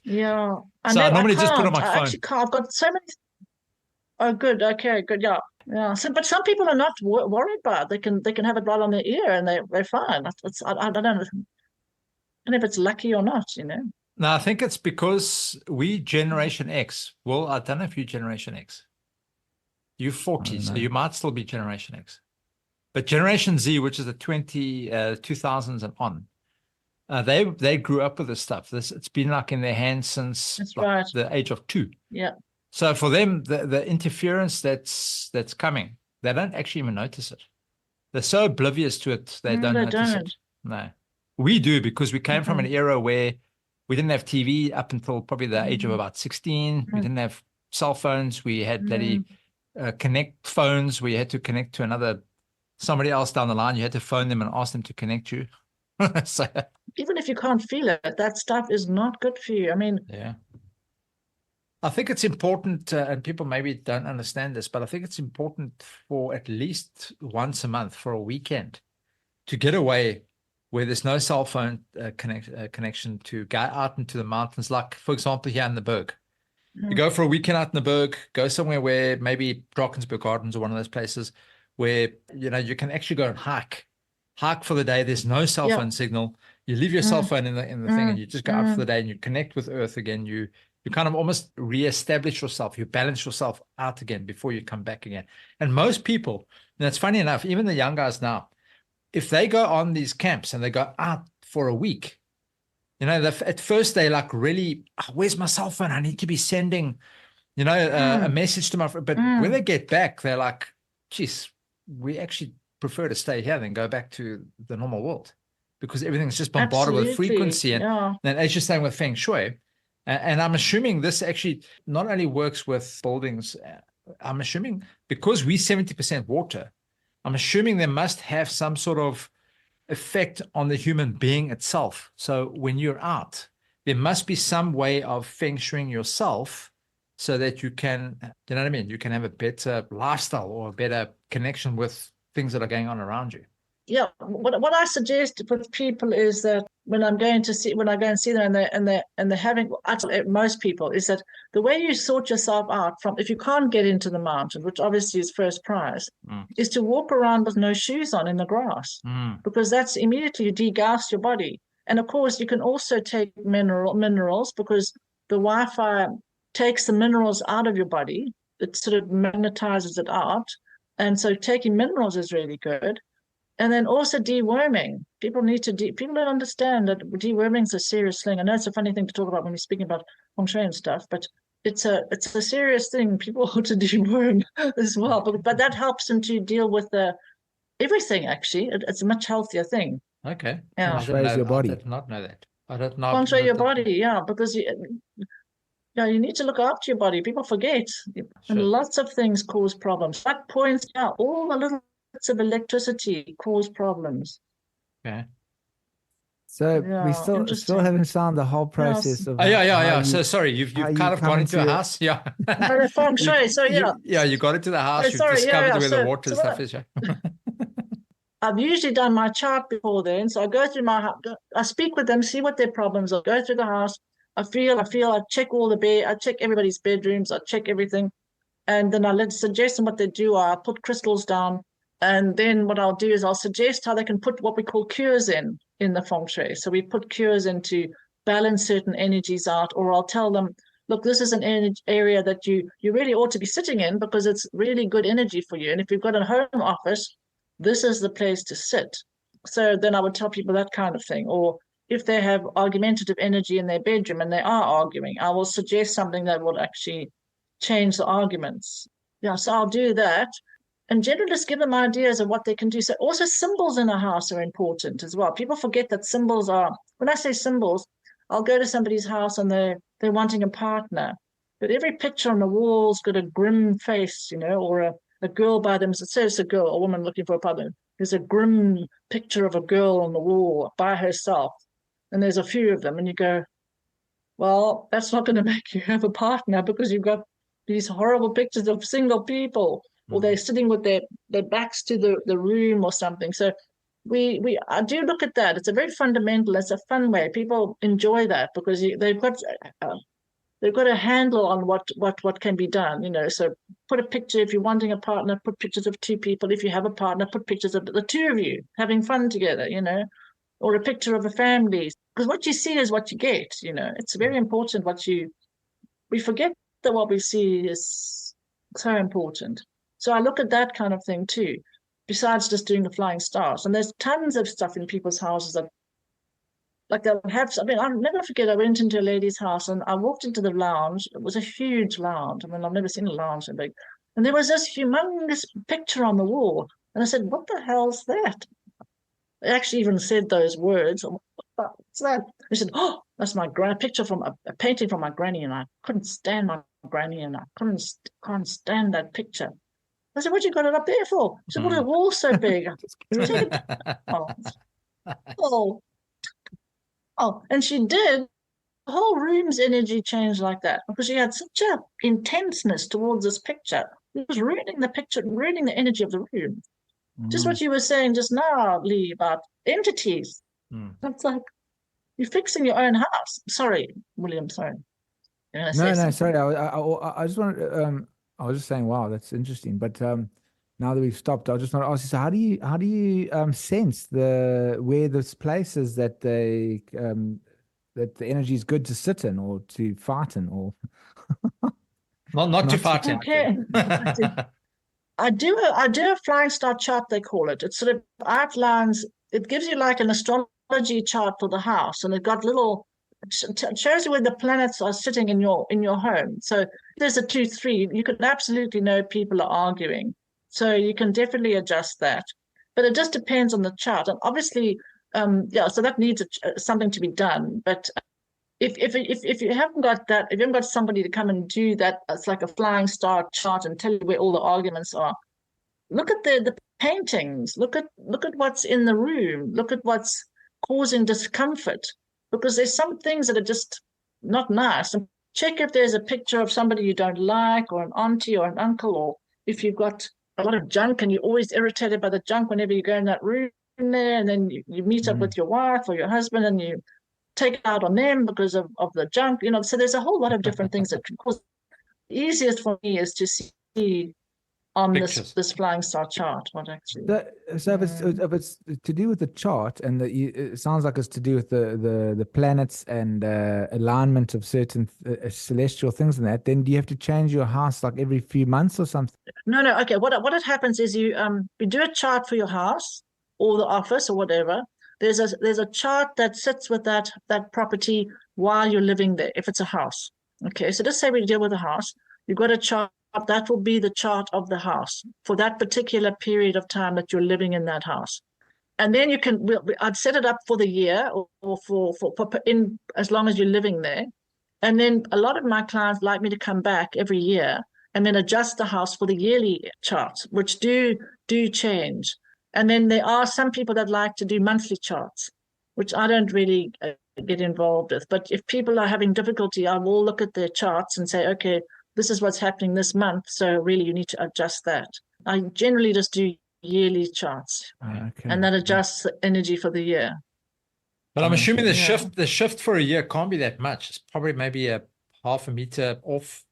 Yeah. So I normally just put it on my I phone. actually can't. I've got so many. Oh, good. Okay, good. Yeah. Yeah. So, but some people are not worried about it. They can have it right on their ear and they're fine. I don't know. I don't know if it's lucky or not, you know. No, I think it's because we Generation X. Well, I don't know if you're Generation X. You're 40, so you might still be Generation X. But Generation Z, which is the 2000s and on, they grew up with this stuff. It's been like in their hands since the age of 2. Yeah. So for them, the interference that's coming, they don't actually even notice it. They're so oblivious to it, they don't notice it. No. We do, because we came from an era where we didn't have TV up until probably the age of about 16. We didn't have cell phones. We had bloody connect phones where you had to connect to somebody else down the line. You had to phone them and ask them to connect you. So, even if you can't feel it, that stuff is not good for you. I mean, yeah. I think it's important, and people maybe don't understand this, but I think it's important for at least once a month for a weekend to get away where there's no cell phone connection, to go out into the mountains, like, for example, here in the Berg. You go for a weekend out in the Berg, go somewhere where maybe Drakensberg Gardens or one of those places where, you know, you can actually go and hike for the day. There's no cell phone signal. You leave your cell phone in the thing, and you just go out for the day, and you connect with Earth again. You kind of almost reestablish yourself. You balance yourself out again before you come back again. And most people, and it's funny enough, even the young guys now, if they go on these camps and they go out for a week, you know, at first they like really, where's my cell phone? I need to be sending, you know, a message to my friend. But when they get back, they're like, geez, we actually prefer to stay here than go back to the normal world, because everything's just bombarded with frequency. And as you're saying with Feng Shui, and I'm assuming this actually not only works with buildings, I'm assuming because we're 70% water, I'm assuming they must have some sort of effect on the human being itself. So when you're out, there must be some way of Feng Shuiing yourself so that you can, you know what I mean? You can have a better lifestyle or a better connection with things that are going on around you. Yeah, what I suggest with people is that when I go and see them and they're having, most people, is that the way you sort yourself out from, if you can't get into the mountain, which obviously is first prize, is to walk around with no shoes on in the grass, because that's immediately you degauss your body. And of course, you can also take minerals, because the Wi-Fi takes the minerals out of your body. It sort of magnetizes it out, and so taking minerals is really good. And then also deworming. People don't understand that deworming is a serious thing. I know it's a funny thing to talk about when we're speaking about Feng Shui and stuff, but it's a serious thing. People ought to deworm as well. But that helps them to deal with everything, actually. It's a much healthier thing. Okay. Yeah. Feng Shui your body. I did not know that. I did not. Feng Shui your body, yeah, because you need to look after your body. People forget. Sure. And lots of things cause problems. That points out all the little of electricity cause problems. Okay. So we still haven't found the whole process of. So sorry, you've kind of gone into a house. Yeah. Feng Shui. So you got into the house. You've discovered where the water stuff is. Yeah. I've usually done my chart before then, so I go through I speak with them, see what their problems are. Go through the house. I check I check everybody's bedrooms. I check everything, and then I suggest them what they do. I put crystals down. And then what I'll do is I'll suggest how they can put what we call cures in the Feng Shui. So we put cures in to balance certain energies out, or I'll tell them, look, this is an area that you really ought to be sitting in because it's really good energy for you. And if you've got a home office, this is the place to sit. So then I would tell people that kind of thing. Or if they have argumentative energy in their bedroom and they are arguing, I will suggest something that will actually change the arguments. Yeah, so I'll do that. and generally just give them ideas of what they can do. So also symbols in a house are important as well. People forget that symbols are, when I say symbols, I'll go to somebody's house and they're wanting a partner, but every picture on the wall's got a grim face, or a girl by them. It says a girl, a woman looking for a partner. There's a grim picture of a girl on the wall by herself, and there's a few of them, and you go, well, that's not going to make you have a partner because you've got these horrible pictures of single people, or they're sitting with their backs to the room or something. So I do look at that. It's a very fundamental, it's a fun way. People enjoy that because they've got a handle on what can be done, So put a picture, if you're wanting a partner, put pictures of two people. If you have a partner, put pictures of the two of you having fun together, or a picture of a family. Because what you see is what you get, It's very important we forget that what we see is so important. So I look at that kind of thing too, besides just doing the flying stars. And there's tons of stuff in people's houses that, like they'll have, I'll never forget, I went into a lady's house and I walked into the lounge. It was a huge lounge. I've never seen a lounge so big. And there was this humongous picture on the wall. And I said, what the hell's that? I actually even said those words. What's that? He said, oh, that's my picture from a painting from my granny, and I couldn't stand my granny, and I can't stand that picture. I said, what you got it up there for? He said, well, the wall's so big. And she did. The whole room's energy changed like that because she had such a intenseness towards this picture. It was ruining the picture, ruining the energy of the room. Just what you were saying just now, Lee, about entities. It's like you're fixing your own house. Sorry, William. Sorry. No, sorry. I just wanted. I was just saying, wow, that's interesting. But now that we've stopped, I just want to ask you. So, how do you sense where this place is that the energy is good to sit in or to fight in, or not to fight in? Okay. I do a flying star chart, they call it. It sort of outlines, it gives you like an astrology chart for the house, and it got it shows you where the planets are sitting in your home. So there's a 2-3, you can absolutely know people are arguing. So you can definitely adjust that. But it just depends on the chart. And obviously, so that needs something to be done. But if you haven't got that, if you haven't got somebody to come and do that, it's like a flying star chart and tell you where all the arguments are. Look at the paintings. Look at what's in the room. Look at what's causing discomfort, because there's some things that are just not nice. And check if there's a picture of somebody you don't like, or an auntie or an uncle, or if you've got a lot of junk and you're always irritated by the junk whenever you go in that room there, and then you meet up with your wife or your husband and you take it out on them because of the junk, so there's a whole lot of different things that can cause. The easiest for me is to see on this flying star chart what actually. So if it's to do with the chart, and it sounds like it's to do with the planets and alignment of certain celestial things and that, then do you have to change your house like every few months or something? No. Okay, what happens is you do a chart for your house or the office or whatever. There's a chart that sits with that property while you're living there, if it's a house. Okay, so just say we deal with a house. You've got a chart, that will be the chart of the house for that particular period of time that you're living in that house. And then I'd set it up for the year or for in as long as you're living there. And then a lot of my clients like me to come back every year and then adjust the house for the yearly charts, which do change. And then there are some people that like to do monthly charts, which I don't really get involved with. But if people are having difficulty, I will look at their charts and say, okay, this is what's happening this month. So really, you need to adjust that. I generally just do yearly charts, and that adjusts the energy for the year. But I'm assuming the shift for a year can't be that much. It's probably maybe a half a meter off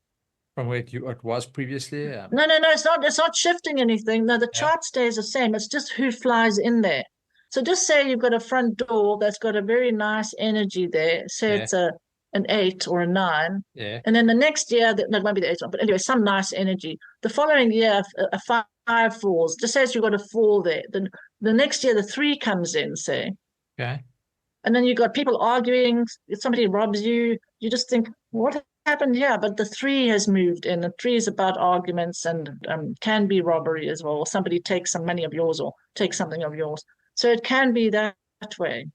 from where it was previously. No, it's not shifting anything. No, the chart stays the same. It's just who flies in there. So just say you've got a front door that's got a very nice energy there. Say it's an 8 or a 9. Yeah. And then the next year, it might be the 8 one, but anyway, some nice energy. The following year, a 5 falls. Just say you've got a 4 there. Then the next year, the 3 comes in, say. Okay. And then you've got people arguing. If somebody robs you, you just think, what happened here, but the 3 has moved in. The 3 is about arguments and can be robbery as well. Or somebody takes some money of yours or takes something of yours. So it can be that way.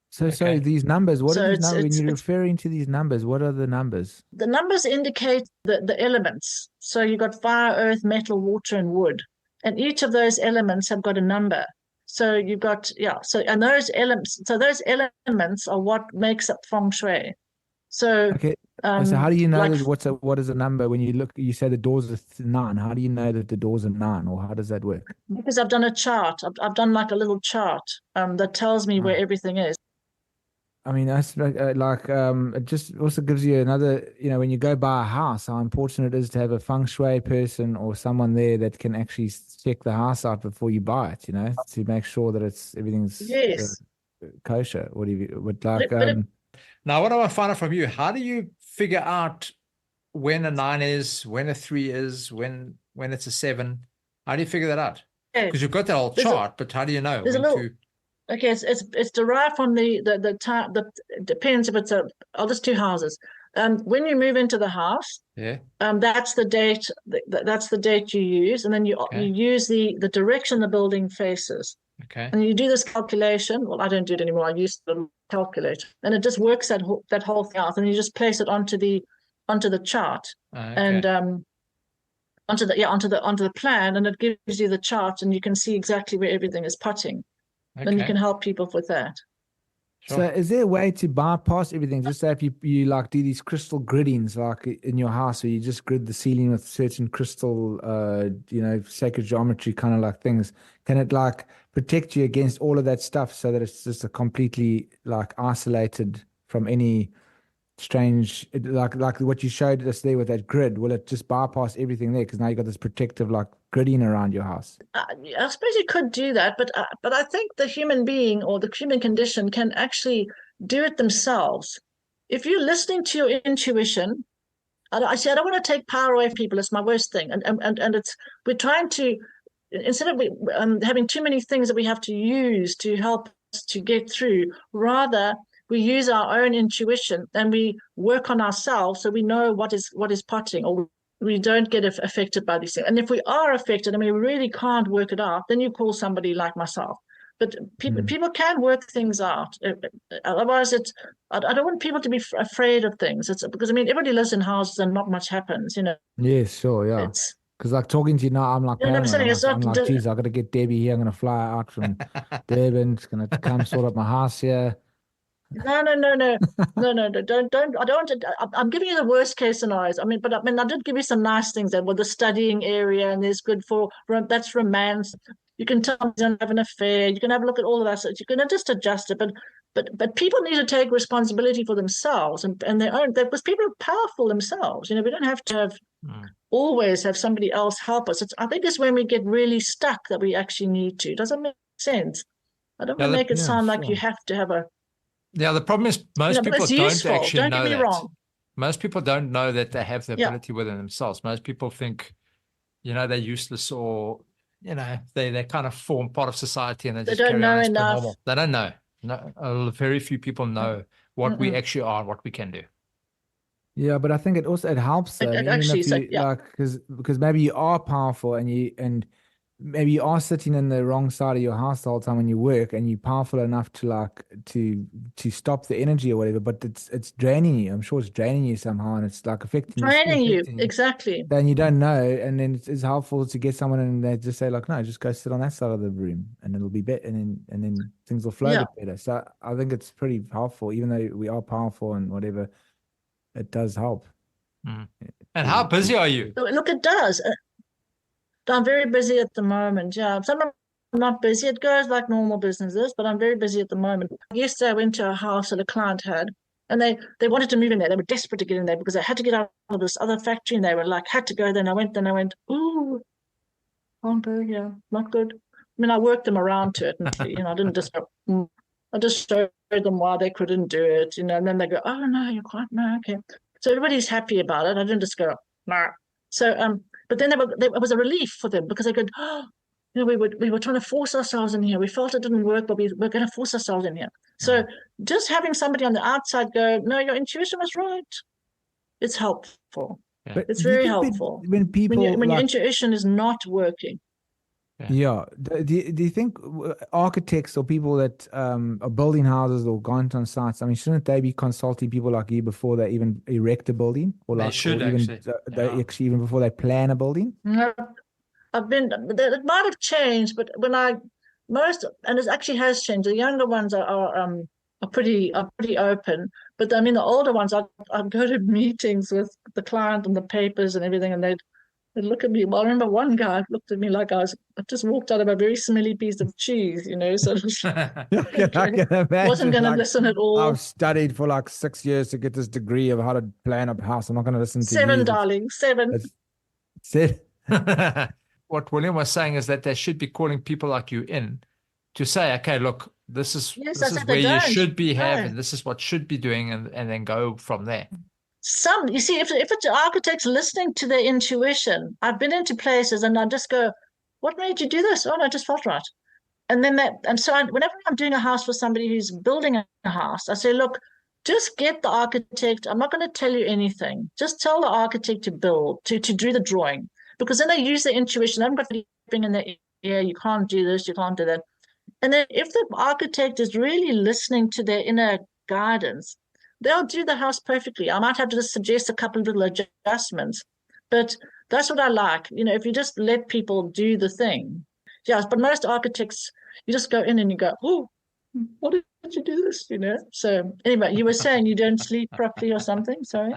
So Okay. these numbers, what So are these it's- numbers? When it's- you're it's- referring to these numbers, what are the numbers? The numbers indicate the elements. So you've got fire, earth, metal, water, and wood. And each of those elements have got a number. So you've got, and those elements are what makes up Feng Shui. So, Okay. So how do you know like, that what is a number when you look, you say the doors are 9. How do you know that the doors are 9, or how does that work? because I've done a chart. I've done like a little chart that tells me where everything is. I mean, that's it just also gives you another, when you go buy a house, how important it is to have a feng shui person or someone there that can actually check the house out before you buy it, to make sure that everything's Yes. kosher. What do you, but Now, what I want to find out from you, how do you figure out when a 9 is, when a 3 is, when it's a 7? How do you figure that out? Okay. Because you've got that whole chart, but how do you know there's a when little- to? Okay, it's derived from the time. It depends if it's just 2 houses. When you move into the house, Yeah. that's the date. That's the date you use, and then you use the direction the building faces. Okay. And you do this calculation. Well, I don't do it anymore. I use the calculator, and it just works that whole thing out. And you just place it onto the chart, Okay. and onto the plan, and it gives you the chart, and you can see exactly where everything is putting. Then you Okay. can help people with that. Sure. So is there a way to bypass everything? Just say if you like do these crystal griddings like in your house, where you just grid the ceiling with certain crystal, sacred geometry kind of like things, can it like protect you against all of that stuff so that it's just a completely like isolated from any strange, like what you showed us there with that grid? Will it just bypass everything there? Because now you got this protective like gridding around your house. I suppose you could do that, but I think the human being or the human condition can actually do it themselves. If you're listening to your intuition, I say I don't want to take power away from people. It's my worst thing, and we're trying to, instead of having too many things that we have to use to help us to get through, rather we use our own intuition and we work on ourselves so we know what is potting, or we don't get affected by these things. And if we are affected and we really can't work it out, then you call somebody like myself. But people can work things out. Otherwise, I don't want people to be afraid of things. It's because everybody lives in houses and not much happens. Yes, sure, yeah. It's Because like talking to you now, I'm like, I'm saying it's I'm not- like, geez, I got to get Debbie here. I'm gonna fly out from Durban. She's gonna come sort out my house here. No. Don't. I don't want to. I'm giving you the worst case scenarios. I did give you some nice things there with the studying area, and there's good for that's romance. You can tell you don't have an affair. You can have a look at all of that. So you can just adjust it. But people need to take responsibility for themselves and their own. Because people are powerful themselves. We don't have to always have somebody else help us. I think it's when we get really stuck that we actually need to. Does that make sense? I don't want to make it sound like you have to have a. Yeah, the problem is most but people it's don't useful. actually Don't know get me that. wrong. Most people don't know that they have the Yeah. ability within themselves. Most people think, they're useless, or they kind of form part of society and they just don't carry know on as per enough. normal. They don't know. No, very few people know what we actually are and what we can do. Yeah, but I think it helps though. It Even actually if is you like, because maybe you are powerful and maybe you are sitting in the wrong side of your house the whole time when you work, and you're powerful enough to like to stop the energy or whatever, but it's draining you. I'm sure it's draining you somehow, and it's like affecting Training you, affecting exactly. Then you don't know, and then it's helpful to get someone and they just say like, no, just go sit on that side of the room, and it'll be better, and then things will flow a Yeah. bit better. So I think it's pretty helpful, even though we are powerful and whatever, it does help. And how busy are you? Look, it does. I'm very busy at the moment. Yeah, sometimes I'm not busy. It goes like normal businesses, but I'm very busy at the moment. Yesterday, I went to a house that a client had, and they wanted to move in there. They were desperate to get in there because they had to get out of this other factory, and they were like, had to go there. And I went, ooh, can't go, yeah, not good. I worked them around to it, and I didn't just go, I just showed them why they couldn't do it, and then they go, oh no, you can't, no, okay. So everybody's happy about it. I didn't just go, nah. So but then it was a relief for them because they could, we were trying to force ourselves in here. We felt it didn't work, but we're going to force ourselves in here. So just having somebody on the outside go, no, your intuition was right. it's helpful. But It's do you very think helpful. when people When your like, intuition is not working. yeah, do you think architects or people that are building houses or going on sites, I mean, shouldn't they be consulting people like you before they even erect a building, or They like, should or even actually. they Yeah. actually even before they plan a building? No, it might have changed, but and it actually has changed. The younger ones are pretty open, but I mean the older ones, I'd go to meetings with the client and the papers and everything, and they'd look at me. Well, I remember one guy looked at me like I just walked out of a very smelly piece of cheese, sort of. I can imagine. Wasn't going to Like, listen at all. I've studied for like 6 years to get this degree of how to plan a house. I'm not going to listen to you. 7, darling, 7. That's it. What William was saying is that they should be calling people like you in to say, okay, look, this is Yes, I this is said where they you don't. should be No. having, this is what should be doing, and then go from there. You see, if it's architects listening to their intuition, I've been into places and I just go, what made you do this? Oh, no, I just felt right. And then whenever I'm doing a house for somebody who's building a house, I say, look, just get the architect. I'm not going to tell you anything. Just tell the architect to build, to do the drawing, because then they use their intuition. They haven't got anything in their ear. You can't do this, you can't do that. And then if the architect is really listening to their inner guidance, they'll do the house perfectly. I might have to just suggest a couple of little adjustments, but that's what I like. If you just let people do the thing. Yes, but most architects, you just go in and you go, oh, what did you do this? So anyway, you were saying you don't sleep properly or something. Sorry.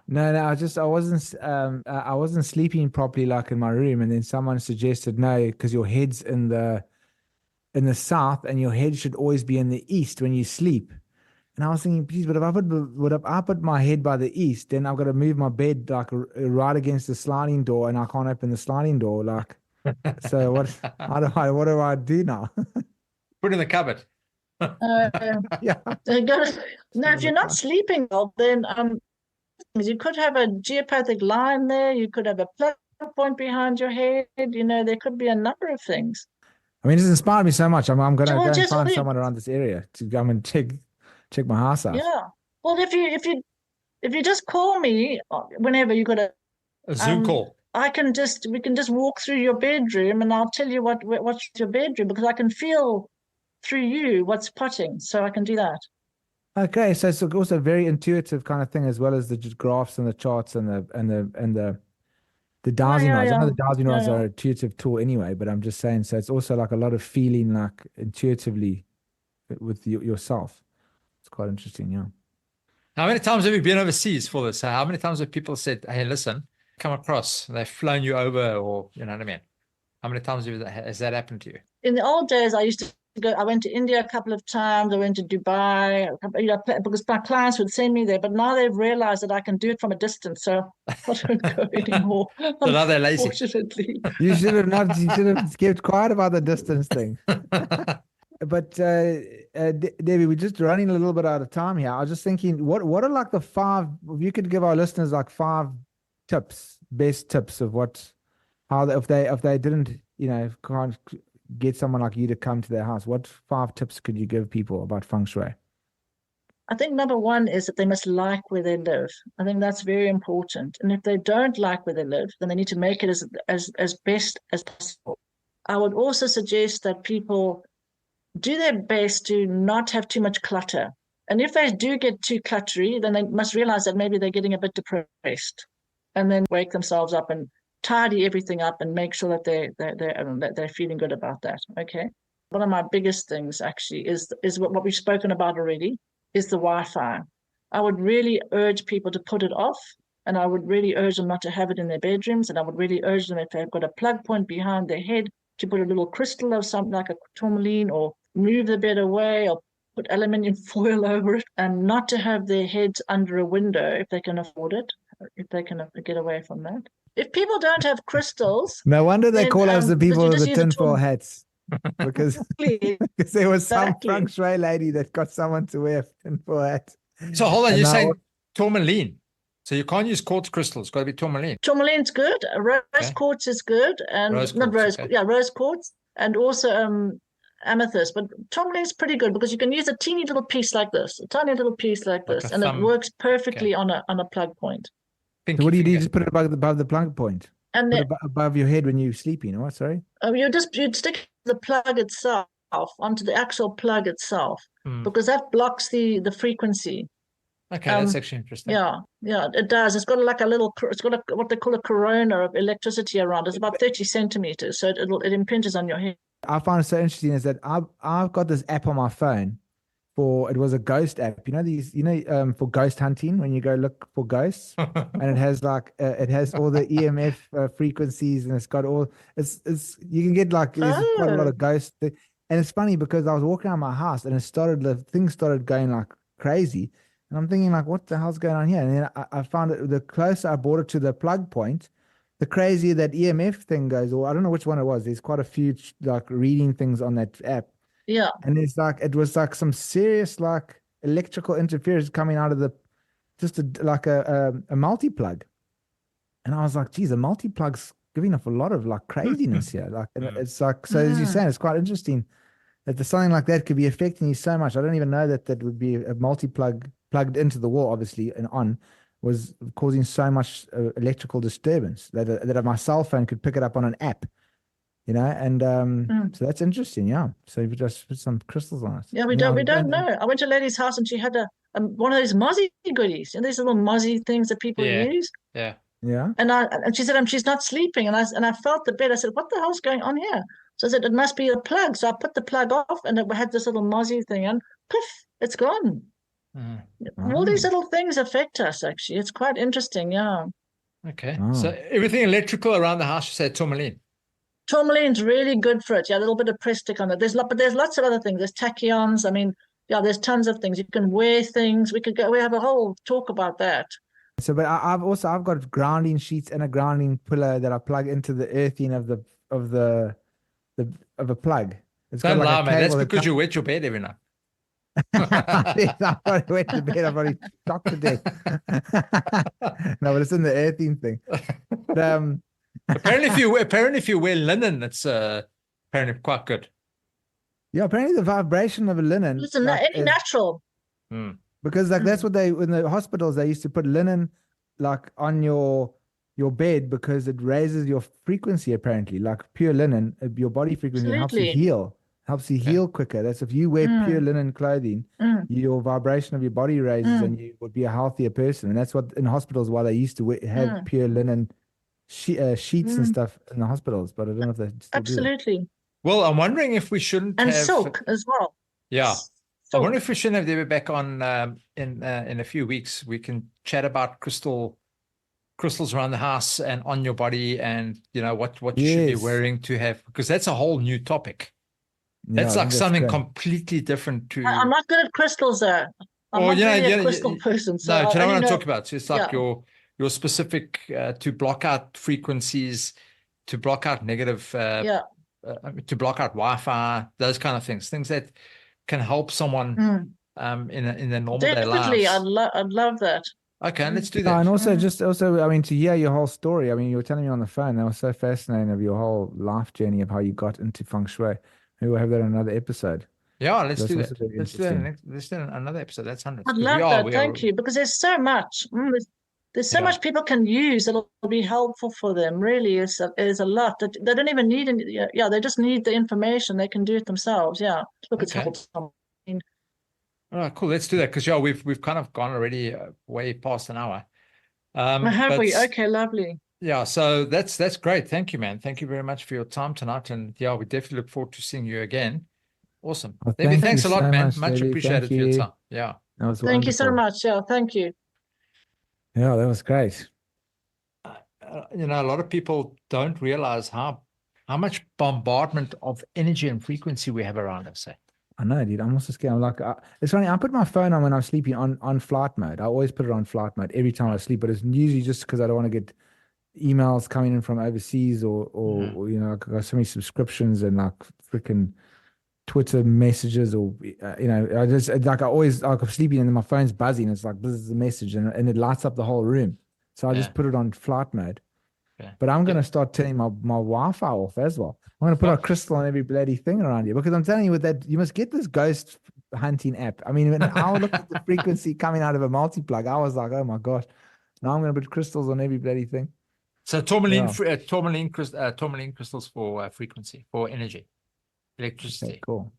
No, I wasn't sleeping properly like in my room, and then someone suggested no, because your head's in the south, and your head should always be in the east when you sleep. And I was thinking, please, but if I put my head by the east, then I've got to move my bed like right against the sliding door, and I can't open the sliding door. Like, so what do I do now? Put in the cupboard. Yeah. Now, if you're not sleeping well, then you could have a geopathic line there. You could have a plug point behind your head. There could be a number of things. I mean, it's inspired me so much. I'm going to go and find wait. someone around this area to come and check my house out. Yeah. Well, if you just call me whenever you got A Zoom call. we can just walk through your bedroom, and I'll tell you what's your bedroom, because I can feel through you what's potting, so I can do that. Okay, so it's also a very intuitive kind of thing, as well as the graphs and the charts and the dowsing rods. I know the dowsing rods are an intuitive tool anyway, but I'm just saying, so it's also like a lot of feeling like intuitively with yourself. It's quite interesting, yeah. How many times have you been overseas for this? How many times have people said, hey, listen, come across, they've flown you over, or you know what I mean? How many times has that happened to you? In the old days, I used to go. I went to India a couple of times. I went to Dubai, because my clients would send me there. But now they've realized that I can do it from a distance, so I don't go anymore. So now they're lazy. Unfortunately. You should have kept quiet about the distance thing. But Debbie, we're just running a little bit out of time here. I was just thinking, what are like the 5, if you could give our listeners like 5 best tips of if they didn't, can't get someone like you to come to their house, what 5 tips could you give people about Feng Shui? I think number 1 is that they must like where they live. I think that's very important. And if they don't like where they live, then they need to make it as best as possible. I would also suggest that people do their best to not have too much clutter. And if they do get too cluttery, then they must realize that maybe they're getting a bit depressed, and then wake themselves up and tidy everything up and make sure that they're feeling good about that. Okay. One of my biggest things actually is what we've spoken about already, is the Wi-Fi. I would really urge people to put it off, and I would really urge them not to have it in their bedrooms, and I would really urge them, if they've got a plug point behind their head, to put a little crystal of something like a tourmaline, or move the bed away, or put aluminium foil over it, and not to have their heads under a window if they can afford it, if they can get away from that. If people don't have crystals, no wonder they call us the people with the tinfoil hats, because there was some Feng Shui lady that got someone to wear a tinfoil hat. So hold on, you're saying tourmaline. So you can't use quartz crystals. It's got to be tourmaline. Tourmaline's good. Rose quartz is good, and rose quartz, and also amethyst. But tourmaline's pretty good, because you can use a teeny little piece like this, and it works perfectly on a plug point. pinky So what do you do? finger. Just put it above the plug point. And Put then it above your head when you're sleeping. Or what? Sorry. you'd stick the plug itself onto the actual plug itself Hmm. because that blocks the frequency. Okay, that's actually interesting. Yeah, it does. It's got like it's got what they call a corona of electricity around. It's about 30 centimeters, so it impinges on your head. I find it so interesting is that I've got this app on my phone it was a ghost app. You know these, for ghost hunting when you go look for ghosts, and it has it has all the EMF frequencies, and it's got it's you can get like there's quite a lot of ghosts. And it's funny because I was walking around my house and the thing started going like crazy, and I'm thinking like, what the hell's going on here? And then I found it. The closer I brought it to the plug point, the crazier that EMF thing goes. Or I don't know which one it was. There's quite a few like reading things on that app. Yeah. And it was like some serious like electrical interference coming out of like a multi-plug. And I was like, geez, a multi-plug's giving off a lot of like craziness here. Like, and it's like, so as you're saying, it's quite interesting that something like that could be affecting you so much. I don't even know that would be a multi-plug plugged into the wall, obviously, and on was causing so much electrical disturbance that my cell phone could pick it up on an app. And so that's interesting, yeah. So you just put some crystals on it. Yeah, we don't know. I went to a lady's house and she had one of those mozzie goodies, and these little mozzie things that people use. Yeah. And she said, she's not sleeping, and I felt the bed. I said, what the hell's going on here? So I said, it must be a plug. So I put the plug off, and it had this little mozzie thing, and poof, it's gone. All these little things affect us. Actually, it's quite interesting. Yeah. Okay. So everything electrical around the house, you say tourmaline. Tourmaline's really good for it. Yeah, a little bit of Pristic on it. But there's lots of other things. There's tachyons. I mean, yeah, there's tons of things. You can wear things. We have a whole talk about that. So, but I've got grounding sheets and a grounding pillow that I plug into the earthing of a plug. It's Don't got lie, like man. That's because you wet your bed every night. I've already wet the bed. I've already shocked to death. No, but it's in the earthing thing. But, apparently, if you wear linen, it's apparently quite good. Yeah, apparently the vibration of a linen. Listen, any natural. Because like that's what in the hospitals they used to put linen like on your bed because it raises your frequency. Apparently, like pure linen, your body frequency helps you heal quicker. That's if you wear pure linen clothing, your vibration of your body raises and you would be a healthier person. And that's what in hospitals why they used to have pure linen sheets and stuff in the hospitals, but I don't know if they still absolutely do. Well, I'm wondering if we shouldn't have silk as well. Yeah, silk. I wonder if we shouldn't have Debbie back on in a few weeks. We can chat about crystals around the house and on your body, and what you should be wearing to have, because that's a whole new topic. That's like something completely different to. I'm not good at crystals though. I'm not really a crystal person. So no, do you know what I'm talking about? So it's like your specific to block out frequencies, to block out negative, to block out Wi-Fi, those kind of things that can help someone in their normal day lives. Definitely, I'd love that. Okay, let's do that. And also, I mean, to hear your whole story. I mean, you were telling me on the phone, that was so fascinating of your whole life journey of how you got into Feng Shui. Maybe we'll have that in another episode. Yeah, let's do that. Let's do another episode. That's 100. I'd love that. Thank you, because there's so much. There's so much people can use that'll be helpful for them. Really, is a lot. They don't even need any. Yeah, they just need the information. They can do it themselves. Yeah, look, it's helpful. All right, cool. Let's do that, because we've kind of gone already way past an hour. Have we? Okay, lovely. Yeah, so that's great. Thank you, man. Thank you very much for your time tonight, and we definitely look forward to seeing you again. Awesome. Well, Debbie, thanks a lot, so man. much Appreciated for your time. Yeah. That was thank you so much. Yeah, thank you. Yeah, that was great. A lot of people don't realize how much bombardment of energy and frequency we have around us. I know, dude. I'm also scared. I'm like, it's funny. I put my phone on when I'm sleeping on flight mode. I always put it on flight mode every time I sleep, but it's usually just because I don't want to get emails coming in from overseas or I got so many subscriptions and like freaking Twitter messages or I just like I'm sleeping and then my phone's buzzing. It's like this is the message and it lights up the whole room. So I just put it on flight mode. Okay. But I'm gonna start turning my Wi-Fi off as well. I'm gonna put a crystal on every bloody thing around you, because I'm telling you, with that, you must get this ghost hunting app. I mean, when I looked at the frequency coming out of a multi-plug, I was like, oh my gosh. Now I'm going to put crystals on every bloody thing. So tourmaline, Yeah. tourmaline crystals for frequency, for energy, electricity. Okay, cool.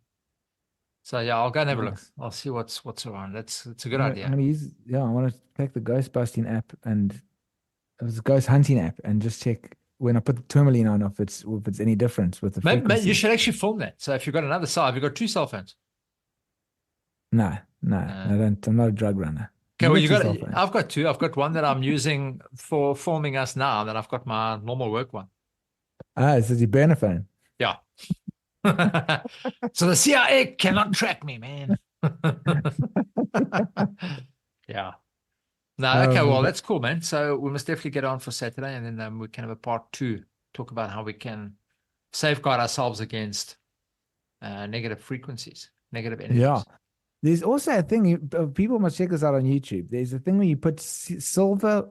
So yeah, I'll go and have a look. Nice. I'll see what's around. It's a good I'm idea. going to use, I want to take the ghost busting app and it was a ghost hunting app and just check when I put the tourmaline on if it's any difference with the Maybe frequency. you should actually film that. So if you've got another cell, have you got 2 cell phones? No, I don't. I'm not a drug runner. Okay, well, got two cell phones. I've got 2. I've got one that I'm using for filming us now, and then I've got my normal work one. It says you burn a phone. Yeah. So the CIA cannot track me, man. Yeah. No, okay, well, that's cool, man. So we must definitely get on for Saturday, and then we can have a part 2, talk about how we can safeguard ourselves against negative frequencies, negative energies. Yeah. There's also a thing, people must check this out on YouTube. There's a thing where you put silver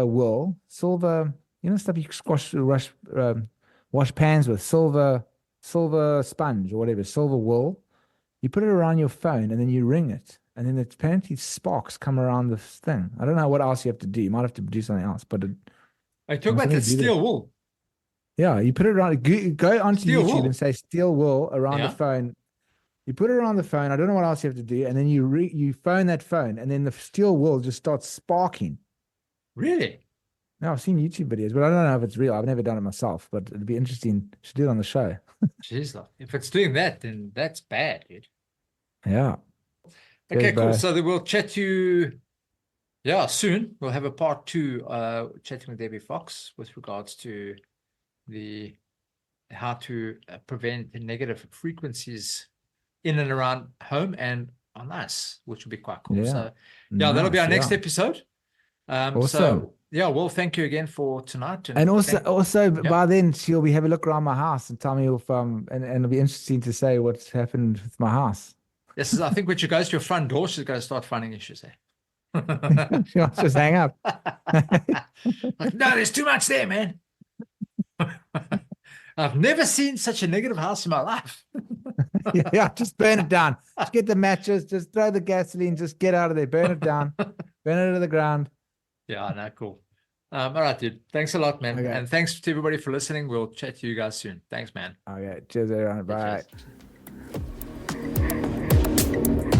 wool, silver, stuff you wash pans with, silver sponge or whatever, silver wool. You put it around your phone and then you ring it. And then apparently sparks come around this thing. I don't know what else you have to do. You might have to do something else, but I talk about the steel wool. Yeah, you put it around, go onto Steel YouTube wool. and say steel wool around the phone. You put it around the phone. I don't know what else you have to do. And then you phone that phone and then the steel wool just starts sparking. Really? No, I've seen YouTube videos, but I don't know if it's real. I've never done it myself, but it'd be interesting to do it on the show. Jeez, if it's doing that, then that's bad, dude. Yeah. Okay, Cheers, cool. bro. So then we'll chat to you, soon. We'll have a part 2 chatting with Debbiefox with regards to how to prevent the negative frequencies in and around home and on us, which will be quite cool. Yeah. So that'll be our Nice, next episode. Awesome. So well, thank you again for tonight. And also by then she'll be having a look around my house and tell me if and it'll be interesting to say what's happened with my house. This is, I think, when she goes to your front door, she's going to start finding issues there. She wants to just hang up. Like, no, there's too much there, man. I've never seen such a negative house in my life. Yeah, just burn it down. Just get the matches, just throw the gasoline, just get out of there, burn it down, burn it to the ground. Yeah, no, cool. All right, dude. Thanks a lot, man. Okay. And thanks to everybody for listening. We'll chat to you guys soon. Thanks, man. Okay, cheers everyone. Bye. Cheers.